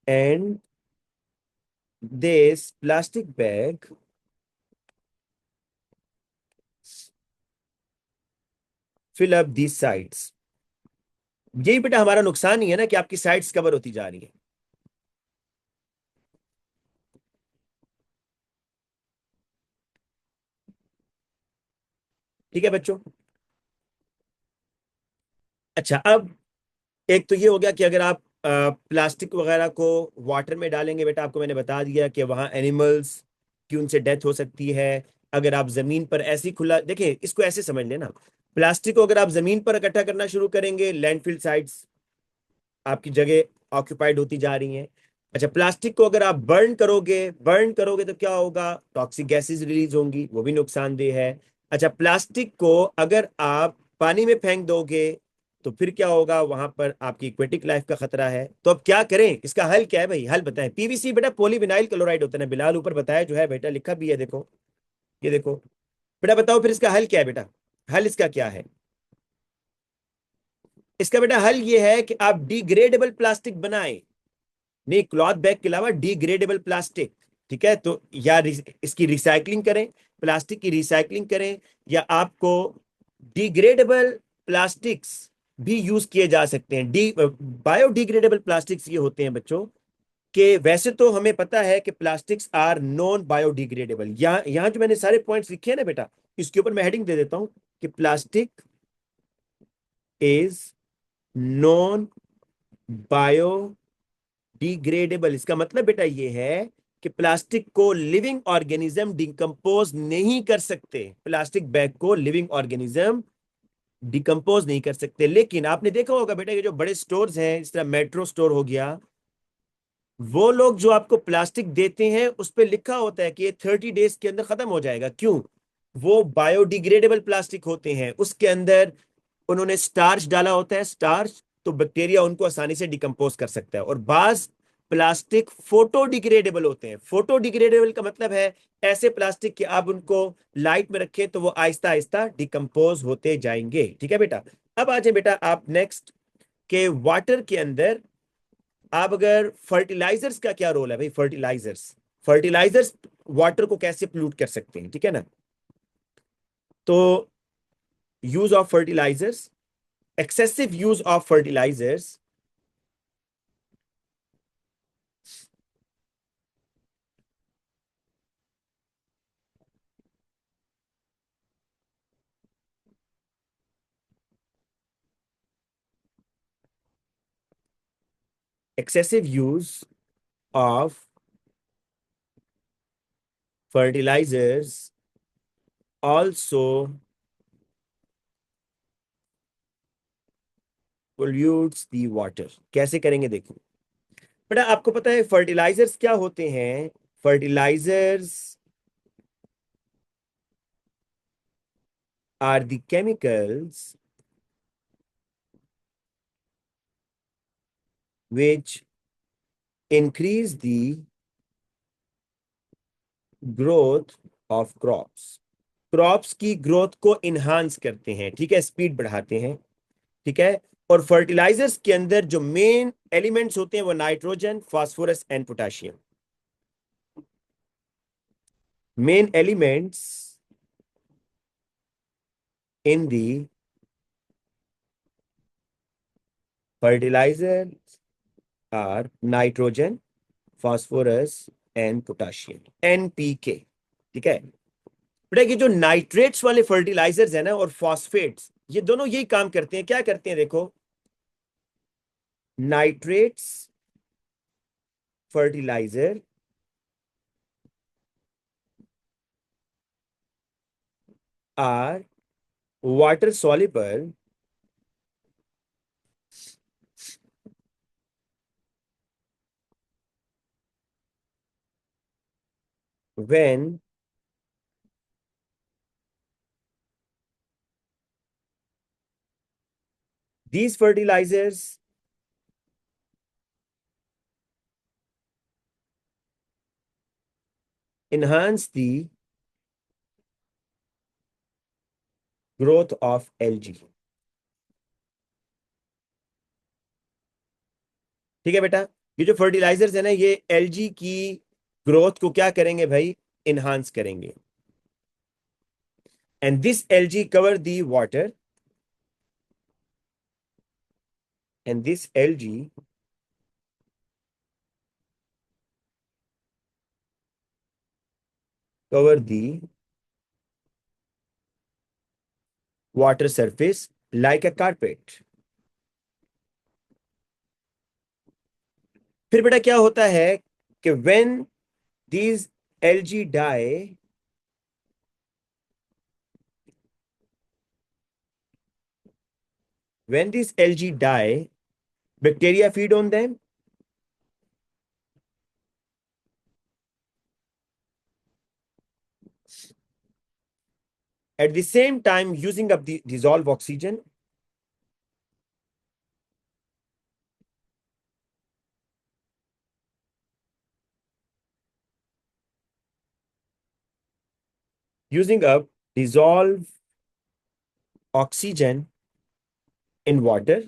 and this plastic bag fill up these sites। यही बेटा हमारा नुकसान ही है ना कि आपकी साइट्स कवर होती जा रही है। ठीक है बच्चों। अच्छा, अब एक तो ये हो गया कि अगर आप प्लास्टिक वगैरह को वाटर में डालेंगे बेटा, आपको मैंने बता दिया कि वहां एनिमल्स की उनसे डेथ हो सकती है। अगर आप जमीन पर ऐसे ही खुला, देखिए इसको ऐसे समझ लेना, प्लास्टिक को अगर आप जमीन पर इकट्ठा करना शुरू करेंगे, लैंडफिल साइट्स आपकी जगह ऑक्यूपाइड होती जा रही हैं। अच्छा, प्लास्टिक को अगर आप बर्न करोगे तो क्या होगा, टॉक्सिक गैसेस रिलीज होंगी, वो भी नुकसानदेह है। अच्छा, प्लास्टिक को अगर आप पानी में फेंक दोगे तो फिर क्या होगा, वहां पर आपकी एक्वेटिक लाइफ का खतरा है। तो अब क्या करें, इसका हल क्या है भाई, हल बताएं। पीवीसी बेटा पॉलीविनाइल क्लोराइड होता है ना, बिलाल ऊपर बताया जो है बेटा, लिखा भी है देखो, ये देखो बेटा, बताओ फिर इसका हल क्या है बेटा, हल इसका क्या है। इसका बेटा हल ये है कि आप डिग्रेडेबल प्लास्टिक बनाएं, नहीं क्लॉथ बैग के अलावा डिग्रेडेबल प्लास्टिक, ठीक है। तो या इसकी रिसाइकलिंग करें, प्लास्टिक की रिसाइकलिंग करें, या आपको डिग्रेडेबल प्लास्टिक्स भी यूज किए जा सकते हैं। बायोडिग्रेडेबल प्लास्टिक्स ये होते हैं बच्चों कि वैसे तो हमें पता है कि प्लास्टिक्स आर नॉन बायोडिग्रेडेबल, यहाँ जो मैंने सारे पॉइंट्स लिखे हैं ना बेटा, इसके ऊपर मैं हेडिंग दे देता हूं कि प्लास्टिक इज नॉन डिग्रेडेबल। इसका मतलब बेटा ये है कि प्लास्टिक को लिविंग ऑर्गेनिज्म डिकम्पोज नहीं कर सकते, प्लास्टिक बैग को लिविंग ऑर्गेनिज्म डिकम्पोज नहीं कर सकते। लेकिन आपने देखा होगा बेटा, ये जो बड़े स्टोर्स हैं, इस तरह मेट्रो स्टोर हो गया, वो लोग जो आपको प्लास्टिक देते हैं उस पर लिखा होता है कि ये 30 डेज के अंदर खत्म हो जाएगा। क्यों, वो बायोडिग्रेडेबल प्लास्टिक होते हैं, उसके अंदर उन्होंने स्टार्च डाला होता है, स्टार्च, तो बैक्टीरिया उनको आसानी से डिकम्पोज कर सकता है। और बाज प्लास्टिक फोटो डिग्रेडेबल होते हैं। फोटो डिग्रेडेबल का मतलब है ऐसे प्लास्टिक कि आप उनको लाइट में रखें तो वो आहिस्ता आहिस्ता डिकम्पोज होते जाएंगे। ठीक है बेटा। अब आ जाए बेटा आप नेक्स्ट के वाटर के अंदर आप अगर फर्टिलाइजर्स का क्या रोल है भाई। फर्टिलाइजर्स फर्टिलाइजर्स वाटर को कैसे पोल्यूट कर सकते हैं, ठीक है ना। तो use of fertilizers, excessive use of fertilizers excessive use of fertilizers also pollutes the water। कैसे करेंगे देखो बेटा, आपको पता है फर्टिलाइजर्स क्या होते हैं। Fertilizers are the chemicals which increase the growth of crops। Crops की ग्रोथ को इनहांस करते हैं, ठीक है, स्पीड बढ़ाते हैं, ठीक है। और फर्टिलाइजर्स के अंदर जो मेन एलिमेंट्स होते हैं वो nitrogen, phosphorus and potassium. Main elements in the fertilizers are nitrogen, phosphorus and potassium, NPK. ठीक है बेटा, ये जो नाइट्रेट्स वाले फर्टिलाइजर्स है ना और फॉस्फेट्स, ये दोनों यही काम करते हैं। क्या करते हैं देखो, nitrates fertilizer are water soluble when these fertilizers enhance the growth of algae। ठीक है बेटा, ये जो फर्टिलाइजर्स है ना ये एलजी की ग्रोथ को क्या करेंगे भाई, इनहांस करेंगे। And this LG cover the water, and this LG cover the water surface like a carpet। फिर बेटा क्या होता है कि when these algae die, when these algae die, bacteria feed on them। At the same time using up the dissolved oxygen, using up dissolved oxygen in water,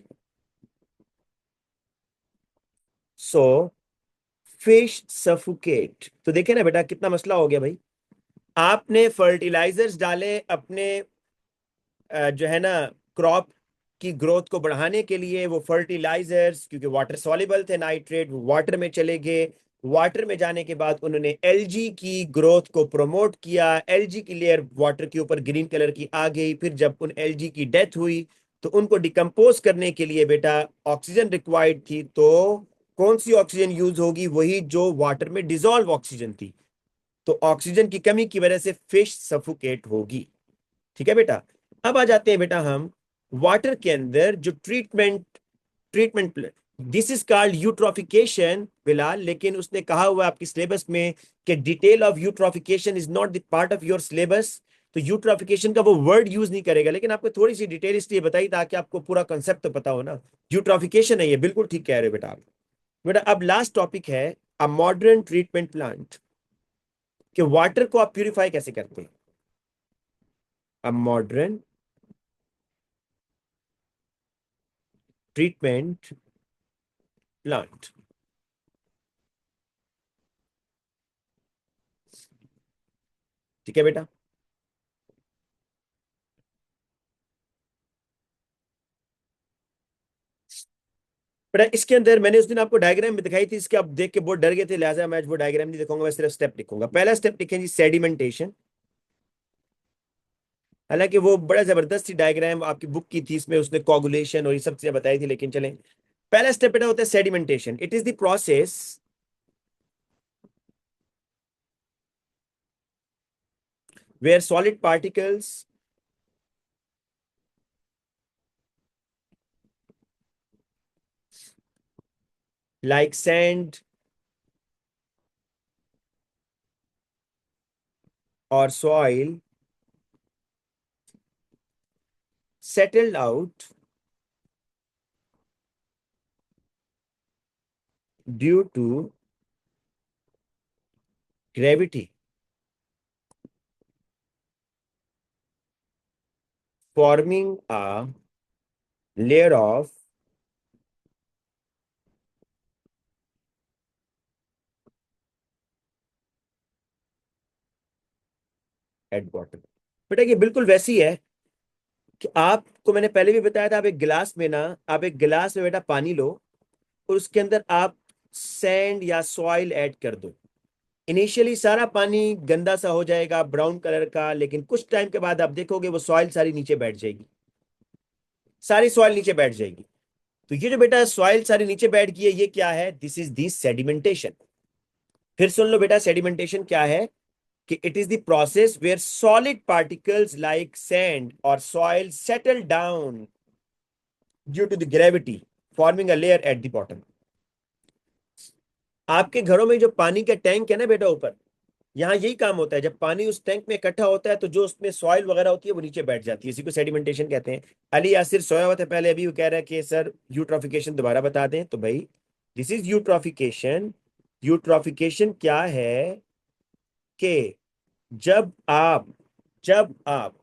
so fish suffocate। तो देखे ना बेटा कितना मसला हो गया भाई। आपने फर्टिलाइजर्स डाले अपने जो है ना क्रॉप की ग्रोथ को बढ़ाने के लिए। वो फर्टिलाइजर्स क्योंकि वाटर सॉल्युबल थे, नाइट्रेट, वो वाटर में चले गए। वाटर में जाने के बाद उन्होंने एलजी की ग्रोथ को प्रमोट किया। एलजी की लेयर वाटर के ऊपर ग्रीन कलर की आ गई। फिर जब उन एलजी की डेथ हुई तो उनको डिकम्पोज करने के लिए बेटा ऑक्सीजन रिक्वायर्ड थी। तो कौन सी ऑक्सीजन यूज होगी, वही जो वाटर में डिसॉल्व ऑक्सीजन थी। तो ऑक्सीजन की कमी की वजह से फिश सफोकेट होगी। ठीक है बेटा। अब आ जाते हैं बेटा हम वाटर के अंदर जो treatment treatment this is called eutrophication Bilal. लेकिन उसने कहा हुआ आपकी सिलेबस में कि detail of eutrophication is not the part of your syllabus. तो यूट्रोफिकेशन का वो वर्ड यूज नहीं करेगा, लेकिन आपको थोड़ी सी डिटेल इसलिए बताई ताकि आपको पूरा कंसेप्ट तो पता हो ना। यूट्रोफिकेशन है ये, बिल्कुल ठीक कह रहे हो बेटा आप। बेटा अब लास्ट टॉपिक है अ मॉडर्न ट्रीटमेंट प्लांट, कि वाटर को आप प्यूरिफाई कैसे करते हैं। A modern treatment plant. ठीक है बेटा। बेटा इसके अंदर मैंने उस दिन आपको डायग्राम भी दिखाई थी, इसके आप देख के बहुत डर गए थे, लिहाजा मैं आज वो डायग्राम नहीं दिखाऊंगा, मैं सिर्फ स्टेप लिखूंगा। पहला स्टेप लिखें जी सेडिमेंटेशन। हालांकि वो बड़ा जबरदस्त सी डायग्राम आपकी बुक की थी, इसमें उसने कोगुलेशन और ये सब चीजें बताई थी, लेकिन चलें। पहला स्टेप बेटा होता है sedimentation. It is the process where solid particles like sand or soil settled out due to gravity, forming a layer of at bottom। बेटा ये बिल्कुल वैसी है कि आपको मैंने पहले भी बताया था, आप एक गिलास में ना, आप एक गिलास में बेटा पानी लो और उसके अंदर आप सैंड या सॉइल ऐड कर दो। इनिशियली सारा पानी गंदा सा हो जाएगा, ब्राउन कलर का, लेकिन कुछ टाइम के बाद आप देखोगे वो सॉइल सारी नीचे बैठ जाएगी, सारी सॉइल नीचे बैठ जाएगी। तो ये जो बेटा सॉइल सारी नीचे बैठ गई है, ये क्या है? This is the sedimentation. फिर सुन लो बेटा, सेडिमेंटेशन क्या है? कि it is the process where solid particles like sand और soil settle down due to the gravity, forming a layer at the bottom. आपके घरों में जो पानी का टैंक है ना बेटा ऊपर, यहाँ यही काम होता है। जब पानी उस टैंक में इकट्ठा होता है तो जो उसमें सॉइल वगैरह होती है वो नीचे बैठ जाती है, इसी को सेडिमेंटेशन कहते हैं। अली यासिर सोया हुआ था पहले, अभी वो कह रहा है कि सर यूट्रॉफिकेशन दोबारा बता दें। तो भाई दिस इज यूट्रॉफिकेशन। यूट्रॉफिकेशन क्या है? कि जब आप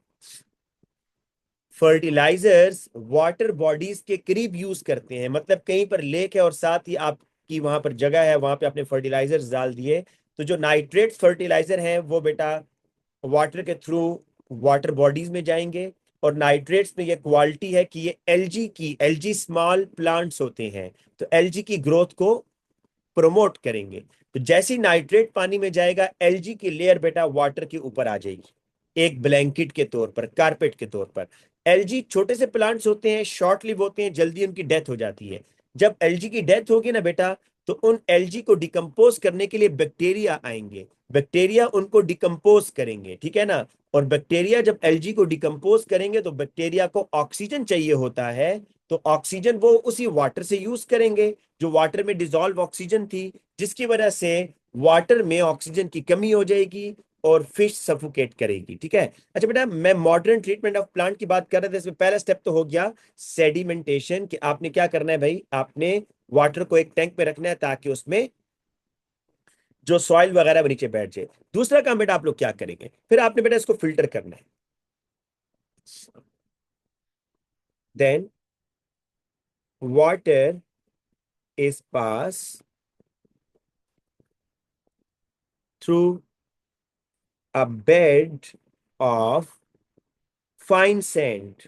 फर्टिलाइजर्स वाटर बॉडीज के करीब यूज करते हैं, मतलब कहीं पर लेक है और साथ ही आपकी वहां पर जगह है, वहां पे आपने फर्टिलाइजर्स डाल दिए, तो जो नाइट्रेट फर्टिलाइजर हैं वो बेटा वाटर के थ्रू वाटर बॉडीज में जाएंगे। और नाइट्रेट्स में ये क्वालिटी है कि ये एलजी स्मॉल प्लांट्स होते हैं, तो एलजी की ग्रोथ को प्रमोट करेंगे। तो जैसे ही नाइट्रेट पानी में जाएगा, एलजी की लेयर बेटा वाटर के ऊपर आ जाएगी, एक ब्लैंकेट के तौर पर, कारपेट के तौर पर। एलजी छोटे से प्लांट्स होते हैं, शॉर्ट लिव होते हैं, जल्दी उनकी डेथ हो जाती है। जब एलजी की डेथ होगी ना बेटा, तो उन एलजी को डिकम्पोज करने के लिए बैक्टीरिया आएंगे, बैक्टीरिया उनको डिकम्पोज करेंगे, ठीक है ना। और बैक्टीरिया जब एलजी को डिकम्पोज करेंगे तो बैक्टीरिया को ऑक्सीजन चाहिए होता है, तो ऑक्सीजन वो उसी वाटर से यूज करेंगे जो वाटर में डिजोल्व ऑक्सीजन थी, जिसकी वजह से वाटर में ऑक्सीजन की कमी हो जाएगी और फिश सफोकेट करेगी, ठीक है। अच्छा बेटा, मैं मॉडर्न ट्रीटमेंट ऑफ प्लांट की बात कर रहा था, इसमें पहला स्टेप तो हो गया सेडिमेंटेशन, कि आपने क्या करना है भाई, आपने वाटर को एक टैंक में रखना है ताकि उसमें जो सॉइल वगैरह वो नीचे बैठ जाए। दूसरा काम बेटा आप लोग क्या करेंगे, फिर आपने बेटा इसको फिल्टर करना है। Then water is pass through a bed of fine sand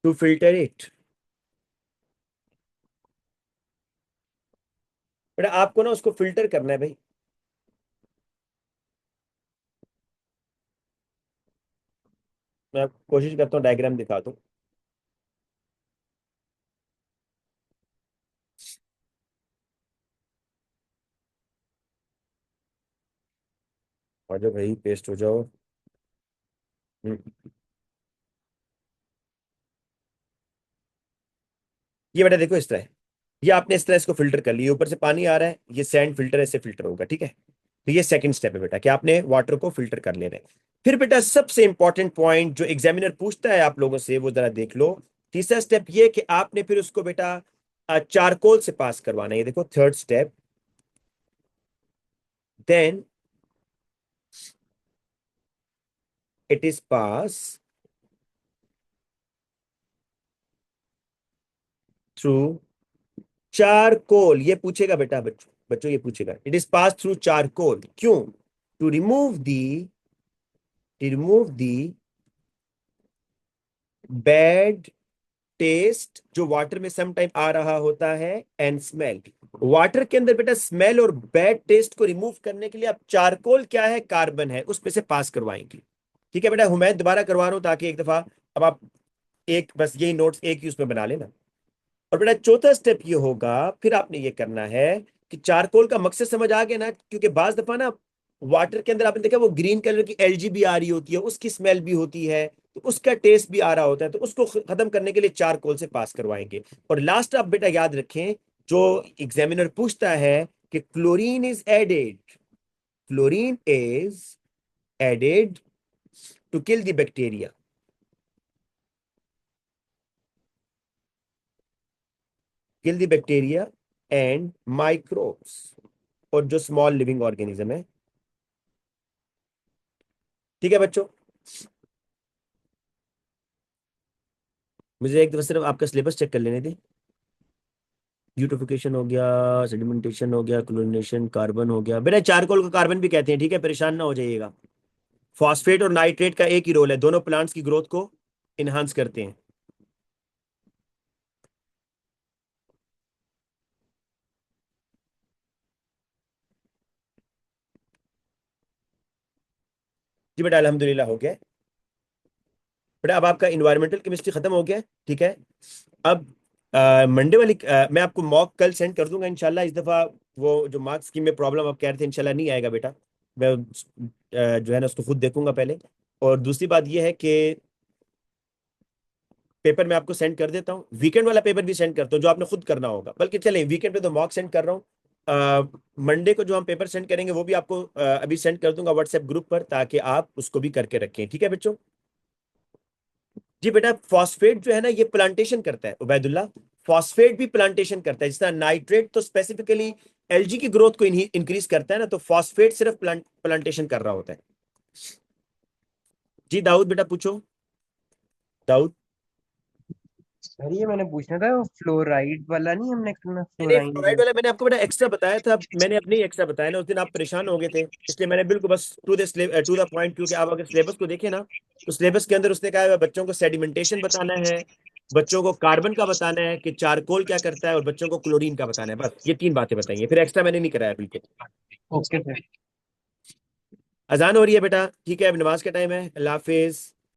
to filter it। बेटा आपको ना उसको फिल्टर करना है भाई। मैं कोशिश करता हूँ डायग्राम दिखा दूं। आ जाओ भाई, पेस्ट हो जाओ। हम्म, ये बेटा देखो इस तरह, ये आपने इस तरह इसको फिल्टर कर लिया, ऊपर से पानी आ रहा है, ये सैंड फिल्टर ऐसे फिल्टर होगा, ठीक है। तो ये सेकंड स्टेप है बेटा कि आपने वाटर को फिल्टर कर लेना है। फिर बेटा सबसे इंपॉर्टेंट पॉइंट जो एग्जामिनर पूछता है आप लोगों से, वो जरा देख लो। तीसरा स्टेप ये कि आपने फिर उसको बेटा चारकोल से पास करवाना है, ये देखो third step. Then it is pass through charcoal. ये पूछेगा बेटा, बच्चों बच्चों ये पूछेगा, it is pass through charcoal, क्यों? To remove the bad taste जो वाटर में सम टाइम आ रहा होता है, एंड स्मेल। वाटर के अंदर बेटा स्मेल और बैड टेस्ट को रिमूव करने के लिए आप चारकोल क्या है, कार्बन है, उसमें से पास करवाएंगे। ठीक है बेटा, हुमैद दोबारा करवा रहा हूं ताकि एक दफा अब आप एक बस यही नोट्स एक ही उसमें बना लेना। और बेटा चौथा स्टेप ये होगा, फिर आपने ये करना है कि चारकोल का मकसद समझ आ गया ना, क्योंकि बाज दफा ना वाटर के अंदर आपने देखा वो ग्रीन कलर की एलजी भी आ रही होती है, उसकी स्मेल भी होती है, तो उसका टेस्ट भी आ रहा होता है, तो उसको खत्म करने के लिए चारकोल से पास करवाएंगे। और लास्ट आप बेटा याद रखें, जो एग्जामिनर पूछता है कि chlorine is added to kill the bacteria, and microbes, और जो स्मॉल लिविंग ऑर्गेनिज्म है। ठीक है बच्चों, मुझे एक दफा सिर्फ आपका सिलेबस चेक कर लेने दें। ब्यूटिफिकेशन हो गया, सेडिमेंटेशन हो गया, क्लोरीनेशन, कार्बन हो गया। बेटा चारकोल को कार्बन भी कहते हैं, ठीक है, परेशान ना हो जाइएगा। फॉस्फेट और नाइट्रेट का एक ही रोल है, दोनों प्लांट्स की ग्रोथ को इनहांस करते हैं। जी बेटा अल्हम्दुलिल्लाह हो गया। बेटा अब आपका इन्वायरमेंटल केमिस्ट्री खत्म हो गया है, ठीक है। अब मंडे वाली मैं आपको मॉक कल सेंड कर दूंगा इंशाल्लाह। इस दफा वो जो मार्क्स की में प्रॉब्लम आप कह रहे थे, इंशाल्लाह नहीं आएगा बेटा। मैं जो है ना उसको खुद देखूंगा पहले। और दूसरी बात ये है कि पेपर मैं आपको सेंड कर देता हूँ, वीकेंड वाला पेपर भी सेंड करता हूँ जो आपने खुद करना होगा, बल्कि चलें वीकेंड पे तो मॉक सेंड कर रहा हूँ। मंडे को जो हम पेपर सेंड करेंगे वो भी आपको अभी सेंड कर दूंगा व्हाट्सएप ग्रुप पर, ताकि आप उसको भी करके रखें, ठीक है बच्चों। जी बेटा फॉस्फेट जो है ना ये प्लांटेशन करता है उबैदुल्ला, फॉस्फेट भी प्लांटेशन करता है। जिस तरह नाइट्रेट तो स्पेसिफिकली एलजी की ग्रोथ को इंक्रीज करता है ना, तो फॉस्फेट सिर्फ प्लांटेशन कर रहा होता है। जी दाऊद बेटा पूछो, दाऊद।
सर ये मैंने पूछना था, वो फ्लोराइड वाला नहीं हमने करना,
नहीं नहीं,
फ्लोराइन
फ्लोराइड
जो।
वाला मैंने आपको बड़ा एक्स्ट्रा बताया था, मैंने अपने ही एक्स्ट्रा बताया ना, उस दिन आप परेशान हो गए थे, इसलिए मैंने बिल्कुल बस टू द पॉइंट। क्योंकि आप अगर सिलेबस को देखें ना, तो सिलेबस के अंदर उसने कहा है बच्चों को सेडिमेंटेशन बताना है, बच्चों को कार्बन का बताना है कि चारकोल क्या करता है, और बच्चों को क्लोरीन का बताना है, बस ये तीन बातें बताइए, फिर एक्स्ट्रा मैंने नहीं कराया बिल्कुल।
Okay sir.
अजान हो रही है बेटा, ठीक है, अब नमाज का टाइम है, अल्लाह हाफिज।